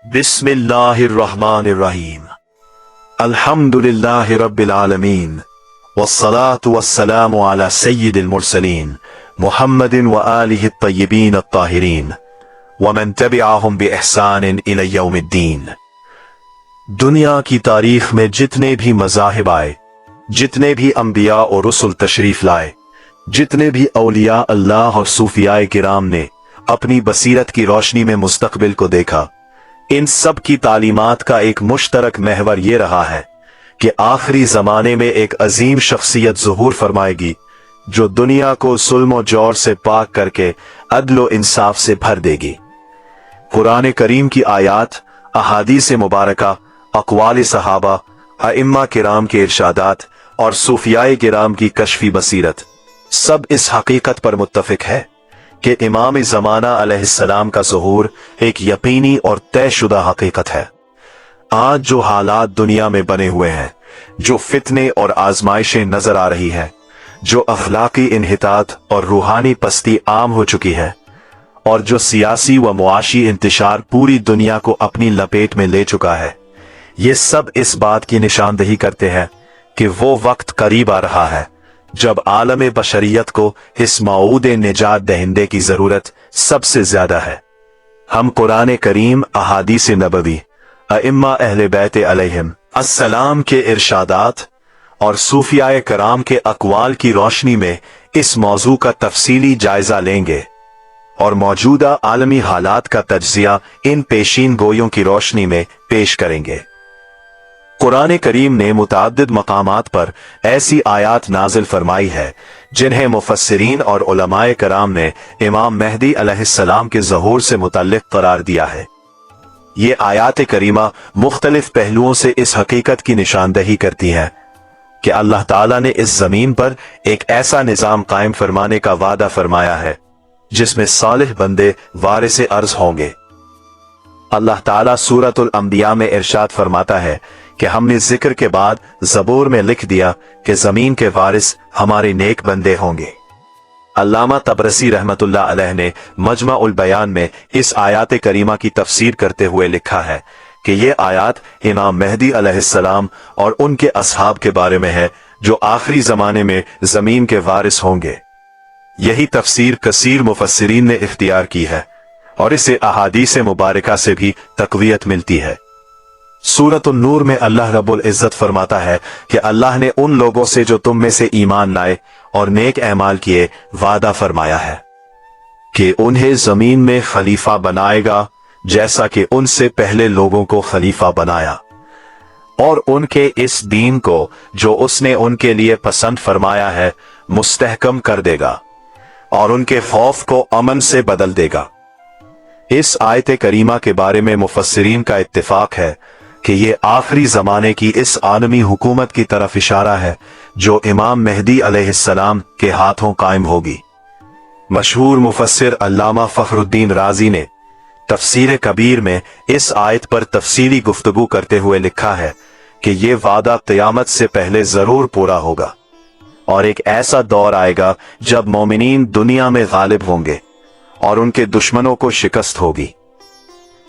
बिस्मिल्लाहिर्रहमानिर्रहीम। अल्हम्दुलिल्लाहि रब्बिल आलमीन वस्सलातु वस्सलामु अला सय्यिदिल मुरसलीन मुहम्मदिन व आलिहि अत्तय्यिबीन अत्ताहिरीन व मन तबिअहुम बिइहसान इला यौमिद्दीन। दुनिया की तारीख में जितने भी मज़ाहिब आए, जितने भी अंबिया और रसूल तशरीफ लाए, जितने भी औलिया अल्लाह और सूफियाए किराम ने अपनी बसीरत की रोशनी में मुस्तकबिल को देखा, इन सब की तालीमात का एक मुश्तरक महवर ये रहा है कि आखिरी जमाने में एक अजीम शख्सियत ज़ुहूर फरमाएगी जो दुनिया को जुल्म और जौर से पाक करके अदल व इंसाफ से भर देगी। कुरान करीम की आयात, अहादीस मुबारका, अक़वाल सहाबा, अइम्मा किराम के इरशादात और सूफियाए किराम की कश्फी बसीरत सब इस हकीकत पर मुत्तफिक है कि इमाम ज़माना अलैहिस्सलाम का ज़ुहूर एक यकीनी और तयशुदा हकीकत है। आज जो हालात दुनिया में बने हुए हैं, जो फितने और आजमाइशें नजर आ रही हैं, जो अखलाकी इन्हितात और रूहानी पस्ती आम हो चुकी है और जो सियासी व मुआशी इंतशार पूरी दुनिया को अपनी लपेट में ले चुका है, ये सब इस बात की निशानदही करते हैं कि वो वक्त करीब आ रहा है जब आलम बशरियत को इस मऊद निजात दहिंदे की जरूरत सबसे ज्यादा है। हम कुरान करीम, अहादीस नबवी, अइम्मा अहले बैत अलैहिम अस्सलाम के इरशादात और सूफियाए कराम के अक़वाल की रोशनी में इस मौजू का तफसीली जायजा लेंगे और मौजूदा आलमी हालात का तज्जिया इन पेशीन गोयों की रोशनी में पेश करेंगे। कुरान करीम ने मुतअद्दिद मकामात पर ऐसी आयात नाजिल फरमाई है जिन्हें मुफस्सिरीन और उलमाए कराम ने इमाम मेहदी अलैहिस्सलाम के ज़हूर से मुतल्लिक़ करार दिया है। ये आयात करीमा मुख्तलिफ पहलुओं से इस हकीकत की निशानदही करती हैं कि अल्लाह ताला ने इस जमीन पर एक ऐसा निज़ाम कायम फरमाने का वादा फरमाया है जिसमें सालिह बंदे वारिसे अर्ज होंगे। अल्लाह ताला सूरतुल अंबिया में इरशाद फरमाता है कि हमने जिक्र के बाद ज़बूर में लिख दिया कि जमीन के वारिस हमारे नेक बंदे होंगे। अल्लामा तबरसी रहमतुल्लाह अलैह ने मजमा उल बयान में इस आयात करीमा की तफसीर करते हुए लिखा है कि ये आयात इमाम मेहदी अलैहिस्सलाम और उनके असहाब के बारे में है जो आखिरी जमाने में जमीन के वारिस होंगे। यही तफसीर कसीर मुफस्सिरीन ने इख्तियार की है और इसे अहादीस मुबारका से भी तक़वियत मिलती है। सूरतुन नूर में अल्लाह रब्बुल इज़्ज़त फरमाता है कि अल्लाह ने उन लोगों से जो तुम में से ईमान लाए और नेक ऐमाल किए वादा फरमाया है कि उन्हें जमीन में खलीफा बनाएगा जैसा कि उनसे पहले लोगों को खलीफा बनाया, और उनके इस दीन को जो उसने उनके लिए पसंद फरमाया है मुस्तहकम कर देगा और उनके खौफ को अमन से बदल देगा। इस आयत करीमा के बारे में मुफस्सिरीन का इत्तिफाक है कि ये आखिरी जमाने की इस आलमी हुकूमत की तरफ इशारा है जो इमाम मेहदी अलैहिस्सलाम के हाथों कायम होगी। मशहूर मुफस्सिर अल्लामा फखरुद्दीन राजी ने तफसीर कबीर में इस आयत पर तफसीली गुफ्तगू करते हुए लिखा है कि ये वादा क़यामत से पहले जरूर पूरा होगा और एक ऐसा दौर आएगा जब मोमिनीन दुनिया में गालिब होंगे और उनके दुश्मनों को शिकस्त होगी।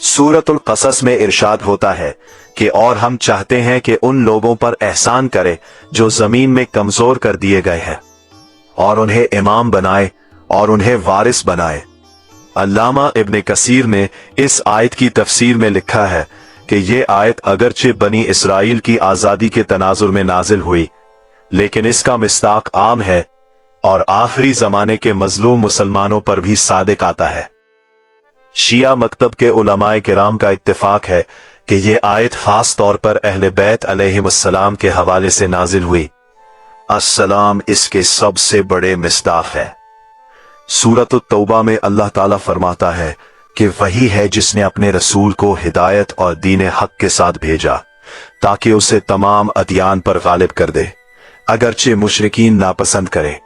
सूरतुल क़सस में इरशाद होता है कि और हम चाहते हैं कि उन लोगों पर एहसान करे जो जमीन में कमजोर कर दिए गए हैं और उन्हें इमाम बनाए और उन्हें वारिस बनाए। अल्लामा इब्ने कसीर ने इस आयत की तफसीर में लिखा है कि ये आयत अगरचे बनी इसराइल की आज़ादी के तनाजुर में नाजिल हुई, लेकिन इसका मिस्ताक आम है और आखिरी जमाने के मजलूम मुसलमानों पर भी सादिक आता है। शिया मकतब के उलमाए किराम का इत्तिफाक है कि ये आयत खास तौर पर अहले बैत अलैहिमुस्सलाम के हवाले से नाजिल हुई। अस्सलाम इसके सबसे बड़े मिस्दाक है। सूरत तौबा में अल्लाह ताला फरमाता है कि वही है जिसने अपने रसूल को हिदायत और दीन हक के साथ भेजा ताकि उसे तमाम अदियान पर गालिब कर दे, अगरचे मुशरिकीन नापसंद करे।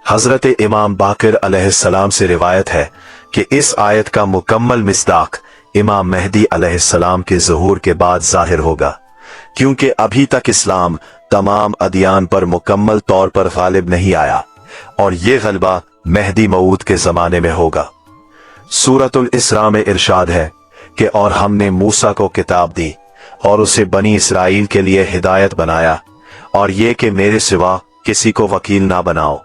हजरत इमाम बाकिर अलैहिस्सलाम से रिवायत है कि इस आयत का मुकम्मल मिस्दाक इमाम मेहदी अलैहिस्सलाम के ज़हूर के बाद जाहिर होगा, क्योंकि अभी तक इस्लाम तमाम अदियान पर मुकम्मल तौर पर गालिब नहीं आया और ये गलबा मेहदी मऊद के जमाने में होगा। सूरतुल इसरा में इरशाद है کہ और हमने मूसा को किताब दी और उसे बनी इसराइल के लिए हिदायत बनाया और ये कि मेरे सिवा किसी को वकील ना बनाओ।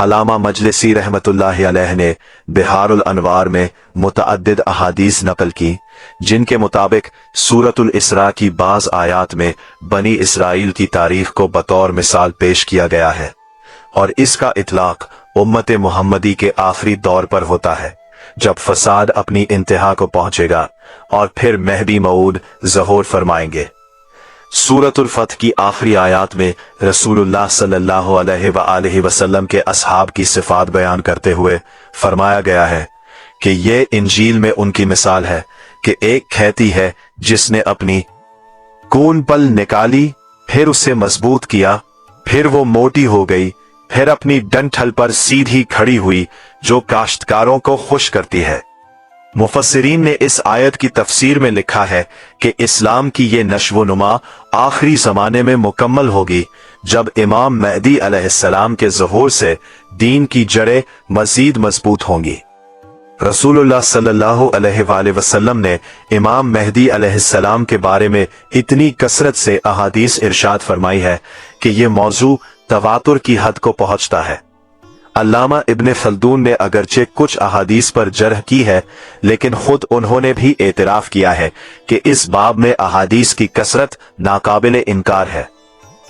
अलामा मजलिसी रहमतुल्लाहि अलैह ने बिहारुल अनवार में मुतअद्दिद अहादीस नकल की जिनके मुताबिक सूरतुल इसरा की बाज आयात में बनी इसराइल की तारीख को बतौर मिसाल पेश किया गया है और इसका इतलाक उम्मत मुहम्मदी के आखिरी दौर पर होता है जब फसाद अपनी इंतहा को पहुंचेगा और फिर महदी मऊद ज़हूर फरमाएंगे। सूरतुल फतह की आखिरी आयात में रसूलुल्लाह सल्लल्लाहु अलैहि वसल्लम के असहाब की सिफात बयान करते हुए फरमाया गया है कि ये इंजील में उनकी मिसाल है कि एक खेती है जिसने अपनी कून पल निकाली, फिर उसे मजबूत किया, फिर वो मोटी हो गई, फिर अपनी डंठल पर सीधी खड़ी हुई जो काश्तकारों को खुश करती है। मुफस्सिरीन ने इस आयत की तफसीर में लिखा है कि इस्लाम की ये नश्व-नुमा आखिरी जमाने में मुकम्मल होगी जब इमाम महदी अलैहिस्सलाम के ज़हूर से दीन की जड़ें मजीद मजबूत होंगी। रसूलुल्लाह सल्लल्लाहु अलैहि वसल्लम ने इमाम महदी अलैहिस्सलाम के बारे में इतनी कसरत से अहादीस इरशाद फरमाई है कि ये मौजू तवातुर की हद को पहुंचता है। अल्लामा इब्न खल्दून ने अगरचे कुछ अहादीस पर जरह की है लेकिन खुद उन्होंने भी एतराफ किया है कि इस बाब में अहादीस की कसरत नाकाबिल इनकार है।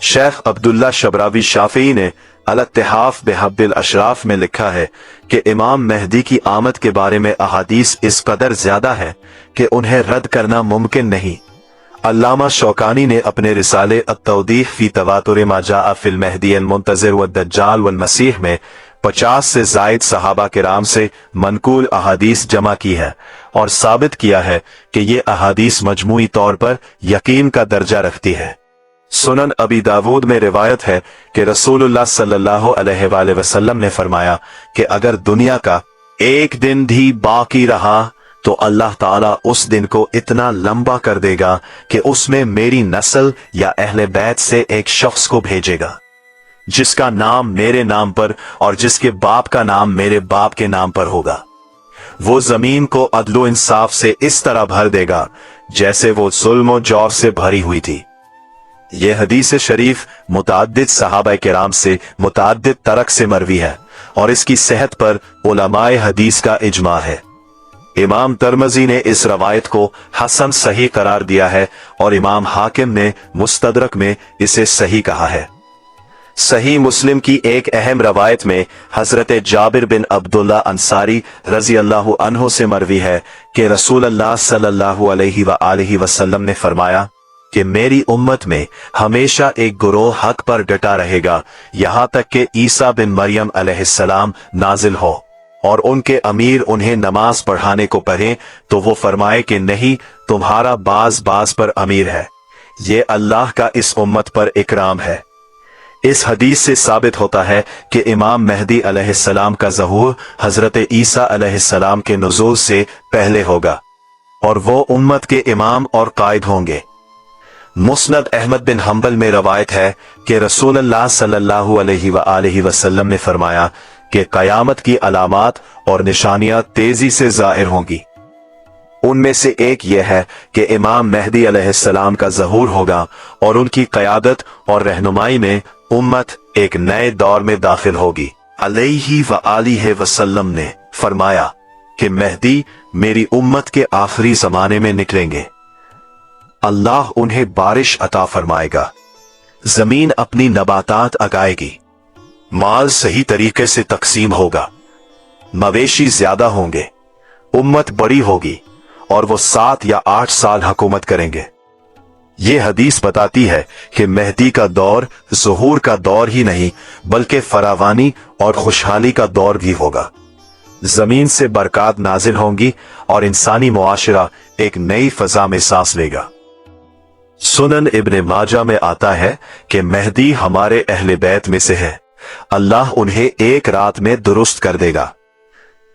शेख अब्दुल्ला शबरावी शाफी ने अल-इत्तिहाफ बिहब्बिल अशराफ में लिखा है कि इमाम महदी की आमद के बारे में अहादीस इस कदर ज्यादा है कि उन्हें रद्द करना मुमकिन नहीं। अल्लामा शौकानी ने अपने रिसाले अत-तौदीह फी तवातुर मा जाअ फिल महदी अल-मुंतज़िर वद-दज्जाल वल-मसीह में 50 से जायद सहाबा किराम से मनकूल अहादीस जमा की है और साबित किया है कि ये अहादीस मजमूई तौर पर यकीन का दर्जा रखती है। सुनन अबी दाऊद में रिवायत है कि रसूलुल्लाह सल्लल्लाहु अलैहि वसल्लम ने फरमाया कि अगर दुनिया का एक दिन भी बाकी रहा तो अल्लाह ताला उस दिन को इतना लंबा कर देगा कि उसमें मेरी नस्ल या अहले बैत से एक शख्स को भेजेगा जिसका नाम मेरे नाम पर और जिसके बाप का नाम मेरे बाप के नाम पर होगा। वो जमीन को अदलो इंसाफ से इस तरह भर देगा जैसे वो जुल्म जौर से भरी हुई थी। ये हदीस शरीफ मुताद्दिद सहाबा किराम से मुताद्दिद तरक से मरवी है और इसकी सेहत पर उलमाए हदीस का इजमा है। इमाम तिरमिज़ी ने इस रवायत को हसन सही करार दिया है और इमाम हाकिम ने मुस्तदरक में इसे सही कहा है। सही मुस्लिम की एक अहम रवायत में हजरत जाबिर बिन अब्दुल्ला अंसारी रजी अल्लाहु अन्हु से मरवी है कि रसूलुल्लाह सल्लल्लाहु अलैहि वसल्लम ने फरमाया कि मेरी उम्मत में हमेशा एक गुरोह हक पर डटा रहेगा यहाँ तक कि ईसा बिन मरियम अलैहिस्सलाम नाजिल हो और उनके अमीर उन्हें नमाज पढ़ाने को कहें तो वो फरमाए कि नहीं, तुम्हारा बाज बाज पर अमीर है। ये अल्लाह का इस उम्मत पर इकराम है। इस हदीस से साबित होता है कि इमाम महदी अलैहिस्सलाम का ज़हूर हजरत ईसा अलैहिस्सलाम के नुज़ूल से पहले होगा और वो उम्मत के इमाम और कायद होंगे। मुस्नद अहमद बिन हंबल में रवायत है कि रसूलुल्लाह सल्लल्लाहु अलैहि वसल्लम ने फरमाया कि कयामत की अलामात और निशानियां तेजी से ज़ाहिर होंगी। उनमें से एक यह है कि इमाम महदी अलैहिस्सलाम का ज़हूर होगा और उनकी क़यादत और रहनुमाई में उम्मत एक नए दौर में दाखिल होगी। अलैहि व आलिहि वसल्लम ने फरमाया कि महदी मेरी उम्मत के आखिरी ज़माने में निकलेंगे। अल्लाह उन्हें बारिश अता फरमाएगा, जमीन अपनी नबातात उगाएगी, माल सही तरीके से तकसीम होगा, मवेशी ज्यादा होंगे, उम्मत बड़ी होगी और वो 7 या 8 साल हुकूमत करेंगे। ये हदीस बताती है कि महदी का दौर ज़हूर का दौर ही नहीं बल्कि फरावानी और खुशहाली का दौर भी होगा। जमीन से बरकत नाजिल होंगी और इंसानी मुआशरा एक नई फजा में सांस लेगा। सुनन इब्ने माजा में आता है कि महदी हमारे अहले बैत में से है, अल्लाह उन्हें एक रात में दुरुस्त कर देगा।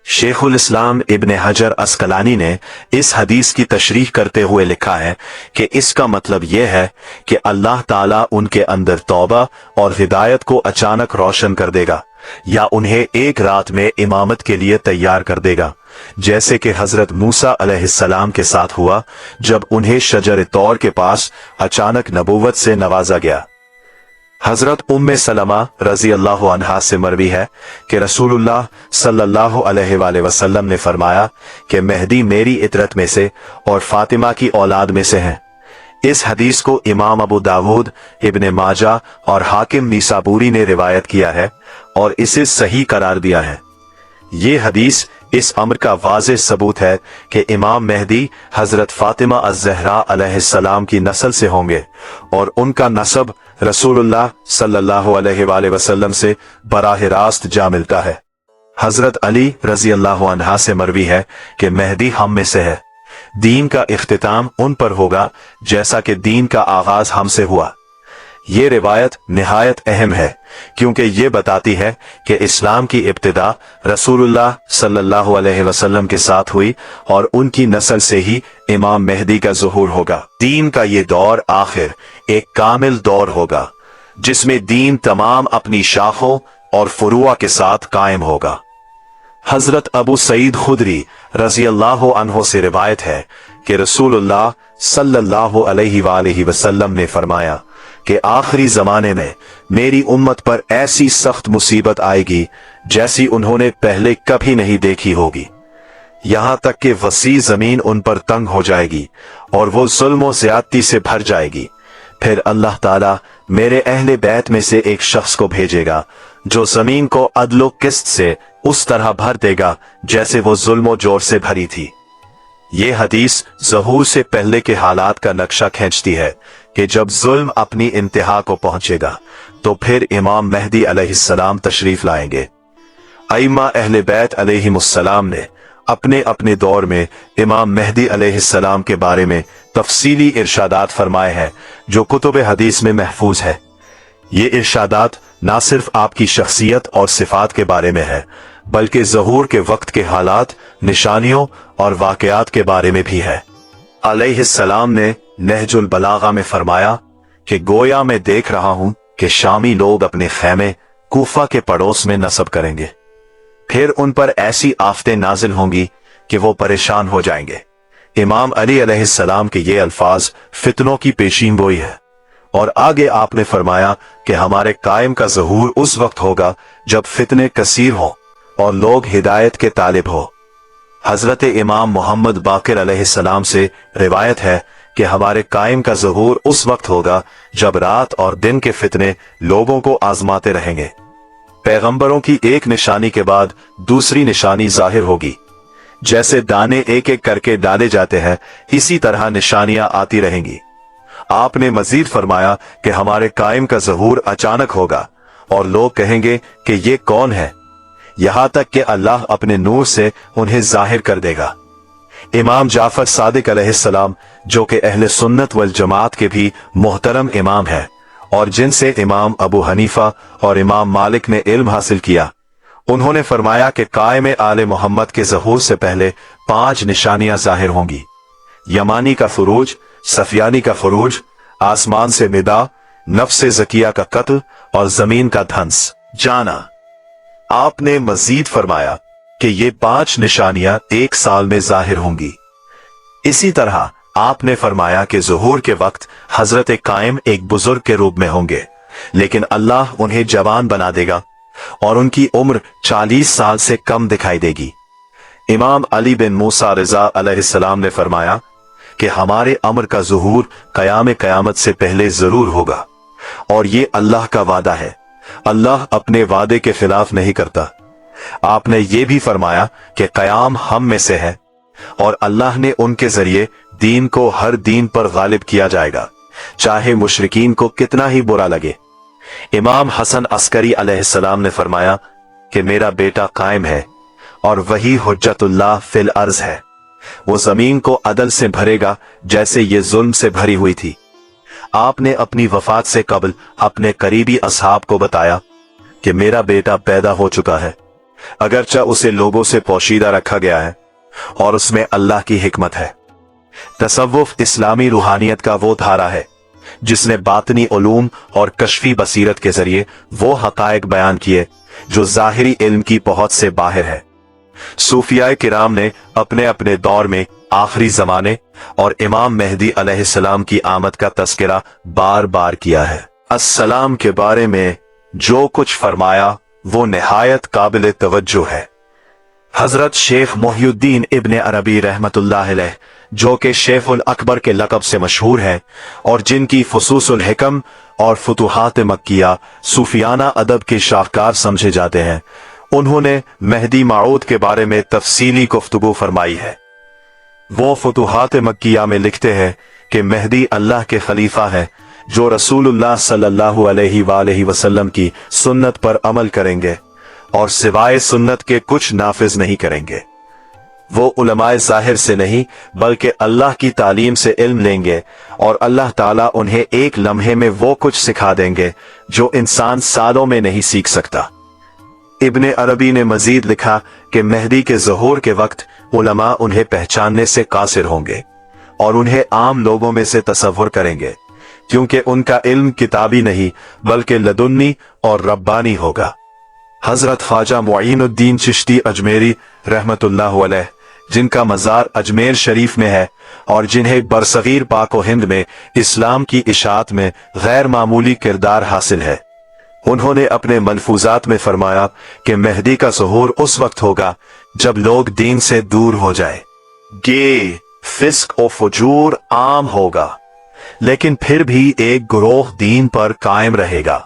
शेखुल इस्लाम इब्ने हजर अस्कलानी ने इस हदीस की तशरीह करते हुए लिखा है कि इसका मतलब यह है कि अल्लाह ताला उनके अंदर तौबा और हिदायत को अचानक रोशन कर देगा या उन्हें एक रात में इमामत के लिए तैयार कर देगा जैसे कि हजरत मूसा अलैहिस्सलाम के साथ हुआ जब उन्हें शजर तौर के पास अचानक नबूवत से नवाजा गया। हजरत उम्मे सलमा रजी अल्लाह अन्हा से मरवी है कि रसूलुल्लाह सल्लल्लाहु अलैहि वसल्लम ने फरमाया कि मेहदी मेरी इतरत में से और फातिमा की औलाद में से हैं। इस हदीस को इमाम अबू दाऊद, इब्ने माजा और हाकिम नीसाबूरी ने रिवायत किया है और इसे सही करार दिया है। ये हदीस इस अम्र का वाज़ेह सबूत है कि इमाम मेहदी हजरत फातिमा अज़-ज़हरा अलैहिस्सलाम की नस्ल से होंगे और उनका नसब रसूलुल्लाह सल्लल्लाहु अलैहि वसल्लम से बराह रास्त जा मिलता है। हजरत अली रजी अल्लाह अन्हा से मरवी है कि मेहदी हम में से है। दीन का इख्तिताम उन पर होगा जैसा कि दीन का आगाज हमसे हुआ। ये रिवायत निहायत अहम है क्योंकि ये बताती है कि इस्लाम की इब्तिदा रसूलुल्लाह सल्लल्लाहु अलैहि वसल्लम के साथ हुई और उनकी नस्ल से ही इमाम मेहदी का ज़ुहूर होगा। दीन का ये दौर आखिर एक कामिल दौर होगा जिसमें दीन तमाम अपनी शाखों और फुरुआ के साथ कायम होगा। हजरत अबू सईद खुदरी रजी अल्लाह अन्हो से रिवायत है कि रसूलुल्लाह सल्लल्लाहु अलैहि वसल्लम ने फरमाया कि आखिरी जमाने में मेरी उम्मत पर ऐसी सख्त मुसीबत आएगी जैसी उन्होंने पहले कभी नहीं देखी होगी। यहां तक कि वसी जमीन उन पर तंग हो जाएगी और वो जुल्म और ज्यादती से भर जाएगी। फिर अल्लाह ताला मेरे अहले बैत में से एक शख्स को भेजेगा जो जमीन को अदलो किस्त से उस तरह भर देगा जैसे वो जुल्म और जोर से भरी थी। ये हदीस ज़हूर से पहले के हालात का नक्शा खींचती है कि जब जुल्म अपनी इंतहा को पहुंचेगा तो फिर इमाम मेहदी अलैहिस्सलाम तशरीफ लाएंगे। अइम्मा अहले बैत अलैहिमुस्सलाम ने अपने अपने दौर में इमाम मेहदी अलैहिस्सलाम के बारे में तफसीली इरशादात फरमाए हैं जो कुतुब हदीस में महफूज है। ये इरशादात ना सिर्फ आपकी शख्सियत और सिफात के बारे में है बल्कि ज़हूर के वक्त के हालात, निशानियों और वाक़यात के बारे में भी है। अलैहिस्सलाम ने नहजुल बलागा में फरमाया कि गोया मैं देख रहा हूं कि शामी लोग अपने खैमे कूफा के पड़ोस में नस्ब करेंगे, फिर उन पर ऐसी आफतें नाजिल होंगी कि वो परेशान हो जाएंगे। इमाम अली अलैहिस्सलाम के ये अल्फाज फितनों की पेशीन गोई है और आगे आपने फरमाया कि हमारे कायम का ज़हूर उस वक्त होगा जब फितने कसीर हों और लोग हिदायत के तालिब हो। हजरत इमाम मोहम्मद बाकिर अलैहिस्सलाम से रिवायत है कि हमारे कायम का ज़हूर उस वक्त होगा जब रात और दिन के फितने लोगों को आजमाते रहेंगे। पैगंबरों की एक निशानी के बाद दूसरी निशानी जाहिर होगी। जैसे दाने एक एक करके डाले जाते हैं इसी तरह निशानियां आती रहेंगी। आपने मजीद फरमाया कि हमारे कायम का ज़हूर अचानक होगा और लोग कहेंगे कि ये कौन है, यहां तक कि अल्लाह अपने नूर से उन्हें जाहिर कर देगा। इमाम जाफर सादिक अलैहिस्सलाम जो कि अहले सुन्नत वल जमात के भी मोहतरम इमाम है और जिनसे इमाम अबू हनीफा और इमाम मालिक ने इल्म हासिल किया, उन्होंने फरमाया कि कायम आले मोहम्मद के ज़हूर से पहले 5 निशानियां जाहिर होंगी। यमानी का फुरूज, सफियानी का फुरूज, आसमान से निदा, नफ्स ज़किया का कत्ल और जमीन का ध्वंस जाना। आपने मजीद फरमाया कि ये 5 निशानियां 1 साल में जाहिर होंगी। इसी तरह आपने फरमाया कि ज़ुहूर के वक्त हजरत कायम एक बुजुर्ग के रूप में होंगे, लेकिन अल्लाह उन्हें जवान बना देगा और उनकी उम्र 40 साल से कम दिखाई देगी। इमाम अली बिन मूसा रिजा अलैहिस्सलाम ने फरमाया कि हमारे अमर का ज़ुहूर क़यामत से पहले जरूर होगा और ये अल्लाह का वादा है। अल्लाह अपने वादे के खिलाफ नहीं करता। आपने ये भी फरमाया कि क़याम हम में से है और अल्लाह ने उनके जरिए दीन को हर दीन पर गालिब किया जाएगा, चाहे मुशरिकीन को कितना ही बुरा लगे। इमाम हसन अस्करी अलैहिस्सलाम ने फरमाया कि मेरा बेटा कायम है और वही हुज्जतुल्लाह फिल अर्ज है। वो जमीन को अदल से भरेगा जैसे ये जुल्म से भरी हुई थी। आपने अपनी वफात से कबल अपने करीबी असहाब को बताया कि मेरा बेटा पैदा हो चुका है, अगरचा उसे लोगों से पोशीदा रखा गया है और उसमें अल्लाह की हिकमत है। तसव्वुफ इस्लामी रूहानियत का वो धारा है जिसने बातनी उलूम और कश्फी बसीरत के जरिए वो हकायक बयान किए जो जाहिरी इल्म की पहुंच से बाहर है। सूफिया किराम ने अपने अपने दौर में आखिरी जमाने और इमाम मेहदी अलैहिस्सलाम की आमद का तस्करा बार बार किया है। अस्सलाम के बारे में जो कुछ फरमाया वो निहायत काबिल तवज्जो है। हजरत शेख मोहिउद्दीन इब्ने अरबी रहमतुल्लाह अलैह, जो कि शेखुल अकबर के लक़ब से मशहूर हैं और जिनकी फुसूसुल हिकम और फुतुहात मक्किया सूफियाना अदब के शाहकार समझे जाते हैं, उन्होंने मेहदी मऊद के बारे में तफसीली गुफ्तगू फरमाई है। वो फुतुहात मक्किया में लिखते हैं कि मेहदी अल्लाह के खलीफा है जो रसूलुल्लाह सल्लल्लाहु अलैहि वसल्लम की सुन्नत पर अमल करेंगे और सिवाय सुन्नत के कुछ नाफिज नहीं करेंगे। वो उलमाए ज़ाहिर से नहीं बल्कि अल्लाह की तालीम से इल्म लेंगे और अल्लाह ताला उन्हें एक लम्हे में वो कुछ सिखा देंगे जो इंसान सालों में नहीं सीख सकता। इब्ने अरबी ने मजीद लिखा कि मेहदी के ज़हूर के वक्त उलमा उन्हें पहचानने से कासिर होंगे और उन्हें आम लोगों में से तसव्वुर करेंगे, क्योंकि उनका इल्म किताबी नहीं बल्कि लदुन्नी और रब्बानी होगा। हजरत ख्वाजा मुईनुद्दीन चिश्ती अजमेरी रहमतुल्लाह अलैह, जिनका मज़ार अजमेर शरीफ में है और जिन्हें बरसगीर पाक व हिंद में इस्लाम की इशाअत में गैर मामूली किरदार हासिल है, उन्होंने अपने मलफूजात में फरमाया कि मेहदी का ज़हूर उस वक्त होगा जब लोग दीन से दूर हो जाए, गे फिस्क और फजूर आम होगा, लेकिन फिर भी एक गुरोह दीन पर कायम रहेगा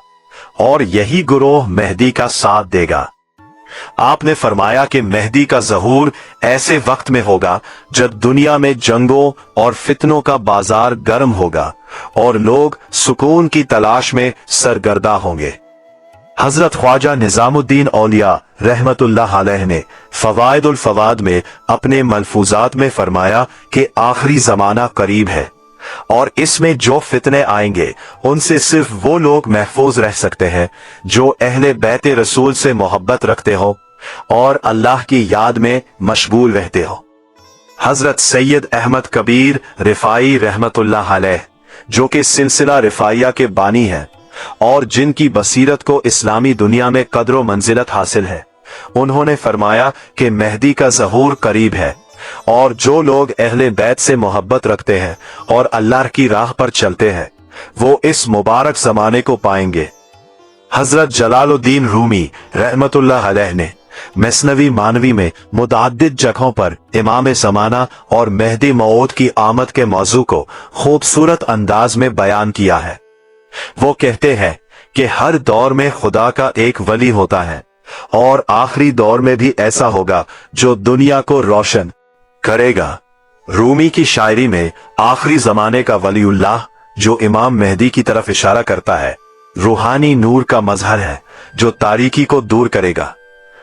और यही गुरोह मेहदी का साथ देगा। आपने फरमाया कि मेहदी का ज़हूर ऐसे वक्त में होगा जब दुनिया में जंगों और फितनों का बाजार गर्म होगा और लोग सुकून की तलाश में सरगर्दा होंगे। हजरत ख्वाजा निजामुद्दीन औलिया रहमतुल्लाह अलैह ने फवाइदुल फवाद में अपने मलफूजात में फरमाया कि आखिरी जमाना करीब है और इसमें जो फितने आएंगे उनसे सिर्फ वो लोग महफूज रह सकते हैं जो अहले बैत रसूल से मोहब्बत रखते हो और अल्लाह की याद में मशगूल रहते हो। हजरत सैयद अहमद कबीर रिफाई रहमतुल्लाह अलैह, जो कि सिलसिला रिफाइया के बानी हैं और जिनकी बसीरत को इस्लामी दुनिया में कदर व मंजिलत हासिल है, उन्होंने फरमाया कि मेहदी का ज़हूर करीब है और जो लोग अहले बैत से मोहब्बत रखते हैं और अल्लाह की राह पर चलते हैं वो इस मुबारक जमाने को पाएंगे। हजरत जलालुद्दीन रूमी रहमतुल्लाह अलैह ने मसनवी मानवी में मुतअद्दिद जगहों पर इमाम ज़माना और मेहदी मऊद की आमद के मौजू को खूबसूरत अंदाज में बयान किया है। वो कहते हैं कि हर दौर में खुदा का एक वली होता है और आखिरी दौर में भी ऐसा होगा जो दुनिया को रोशन करेगा। रूमी की शायरी में आखिरी जमाने का वलीउल्लाह जो इमाम मेहदी की तरफ इशारा करता है, रूहानी नूर का मजहर है जो तारीकी को दूर करेगा।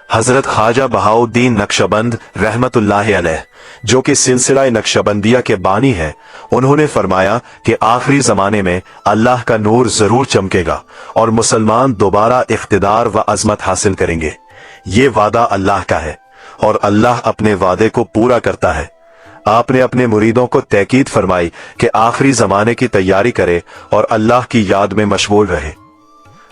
हजरत ख्वाजा बहाउद्दीन नक्शबंद रहमतुल्लाह अलैह, जो कि सिलसिला नक्शबंदिया के बानी है, उन्होंने फरमाया कि आखिरी जमाने में अल्लाह का नूर जरूर चमकेगा और मुसलमान दोबारा इख्तिदार व अजमत हासिल करेंगे। ये वादा अल्लाह का है और अल्लाह अपने वादे को पूरा करता है। आपने अपने मुरीदों को तहकीद फरमाई कि आखिरी जमाने की तैयारी करे और अल्लाह की याद में मशगूल रहे।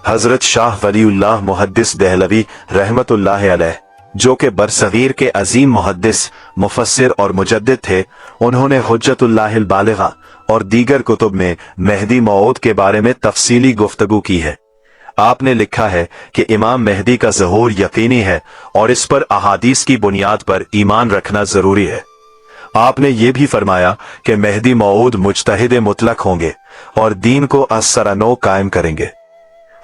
हजरत शाह वलीउल्लाह मुहद्दिस दहलवी रहमतुल्लाह अलैह, जो कि बरसगीर के अजीम मुहद्दिस, मुफस्सिर और मुजद्दिद थे, उन्होंने हुज्जतुल्लाहिल बालिगा और दीगर कुतुब में मेहदी मऊद के बारे में तफसीली गुफ्तगू की है। आपने लिखा है कि इमाम मेहदी का ज़हूर यकीनी है और इस पर अहादीस की बुनियाद पर ईमान रखना जरूरी है। आपने ये भी फरमाया कि मेहदी मऊद मुज्तहिद मुतलक होंगे और दीन को असरनो कायम करेंगे।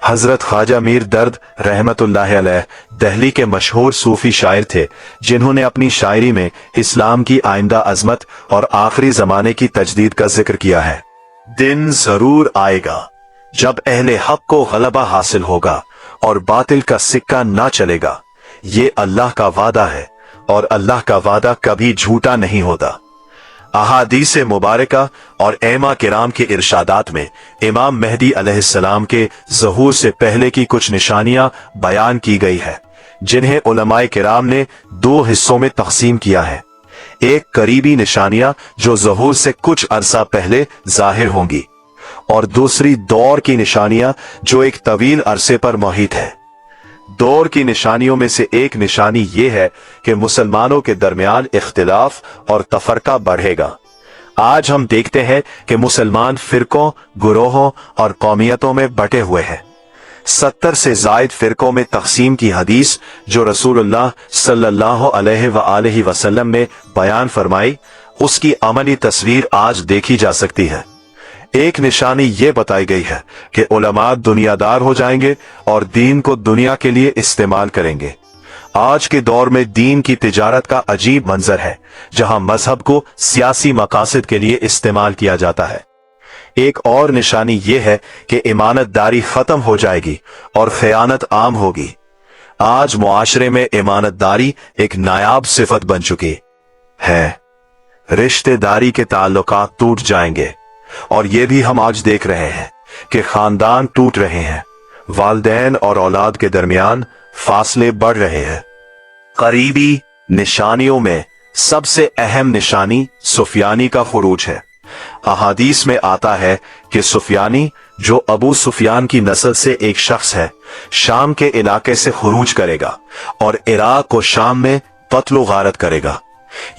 हजरत ख्वाजा मीर दर्द रहमतुल्लाह अलैह दिल्ली के मशहूर सूफी शायर थे, जिन्होंने अपनी शायरी में इस्लाम की आइंदा अजमत और आखिरी जमाने की तजदीद का जिक्र किया है। दिन जरूर आएगा जब अहले हक को गलबा हासिल होगा और बातिल का सिक्का ना चलेगा। ये अल्लाह का वादा है और अल्लाह का वादा कभी झूठा नहीं होता। अहादीस मुबारका और ऐमा किराम के इरशादात में इमाम मेहदी अलैहिस्सलाम के ज़हूर से पहले की कुछ निशानियां बयान की गई है, जिन्हें उलमाए किराम ने दो हिस्सों में तकसीम किया है। एक करीबी निशानियां जो ज़हूर से कुछ अरसा पहले जाहिर होंगी और दूसरी दौर की निशानियां जो एक तवील अरसे पर मोहित है। दौर की निशानियों में से एक निशानी ये है कि मुसलमानों के दरमियान इख्तिलाफ और तफरका बढ़ेगा। आज हम देखते हैं कि मुसलमान फिरकों, गुरोहों और कौमियतों में बटे हुए हैं। 70 से जायद फिरकों में तकसीम की हदीस जो रसूलुल्लाह सल्लल्लाहु अलैहि वसल्लम ने बयान फरमाई, उसकी अमली तस्वीर आज देखी जा सकती है। एक निशानी ये बताई गई है कि उलमा दुनियादार हो जाएंगे और दीन को दुनिया के लिए इस्तेमाल करेंगे। आज के दौर में दीन की तिजारत का अजीब मंजर है, जहां मजहब को सियासी मकासद के लिए इस्तेमाल किया जाता है। एक और निशानी ये है कि इमानतदारी खत्म हो जाएगी और खयानत आम होगी। आज मुआशरे में इमानतदारी एक नायाब सिफत बन चुकी है। रिश्तेदारी के ताल्लुकात टूट जाएंगे और ये भी हम आज देख रहे हैं कि खानदान टूट रहे हैं। वालिदैन और औलाद के दरमियान फासले बढ़ रहे हैं। करीबी निशानियों में सबसे अहम निशानी सुफियानी का खुरूज है। अहादीस में आता है कि सुफियानी, जो अबू सुफियान की नस्ल से एक शख्स है, शाम के इलाके से खुरूज करेगा और इराक और शाम में कत्ल गारत करेगा।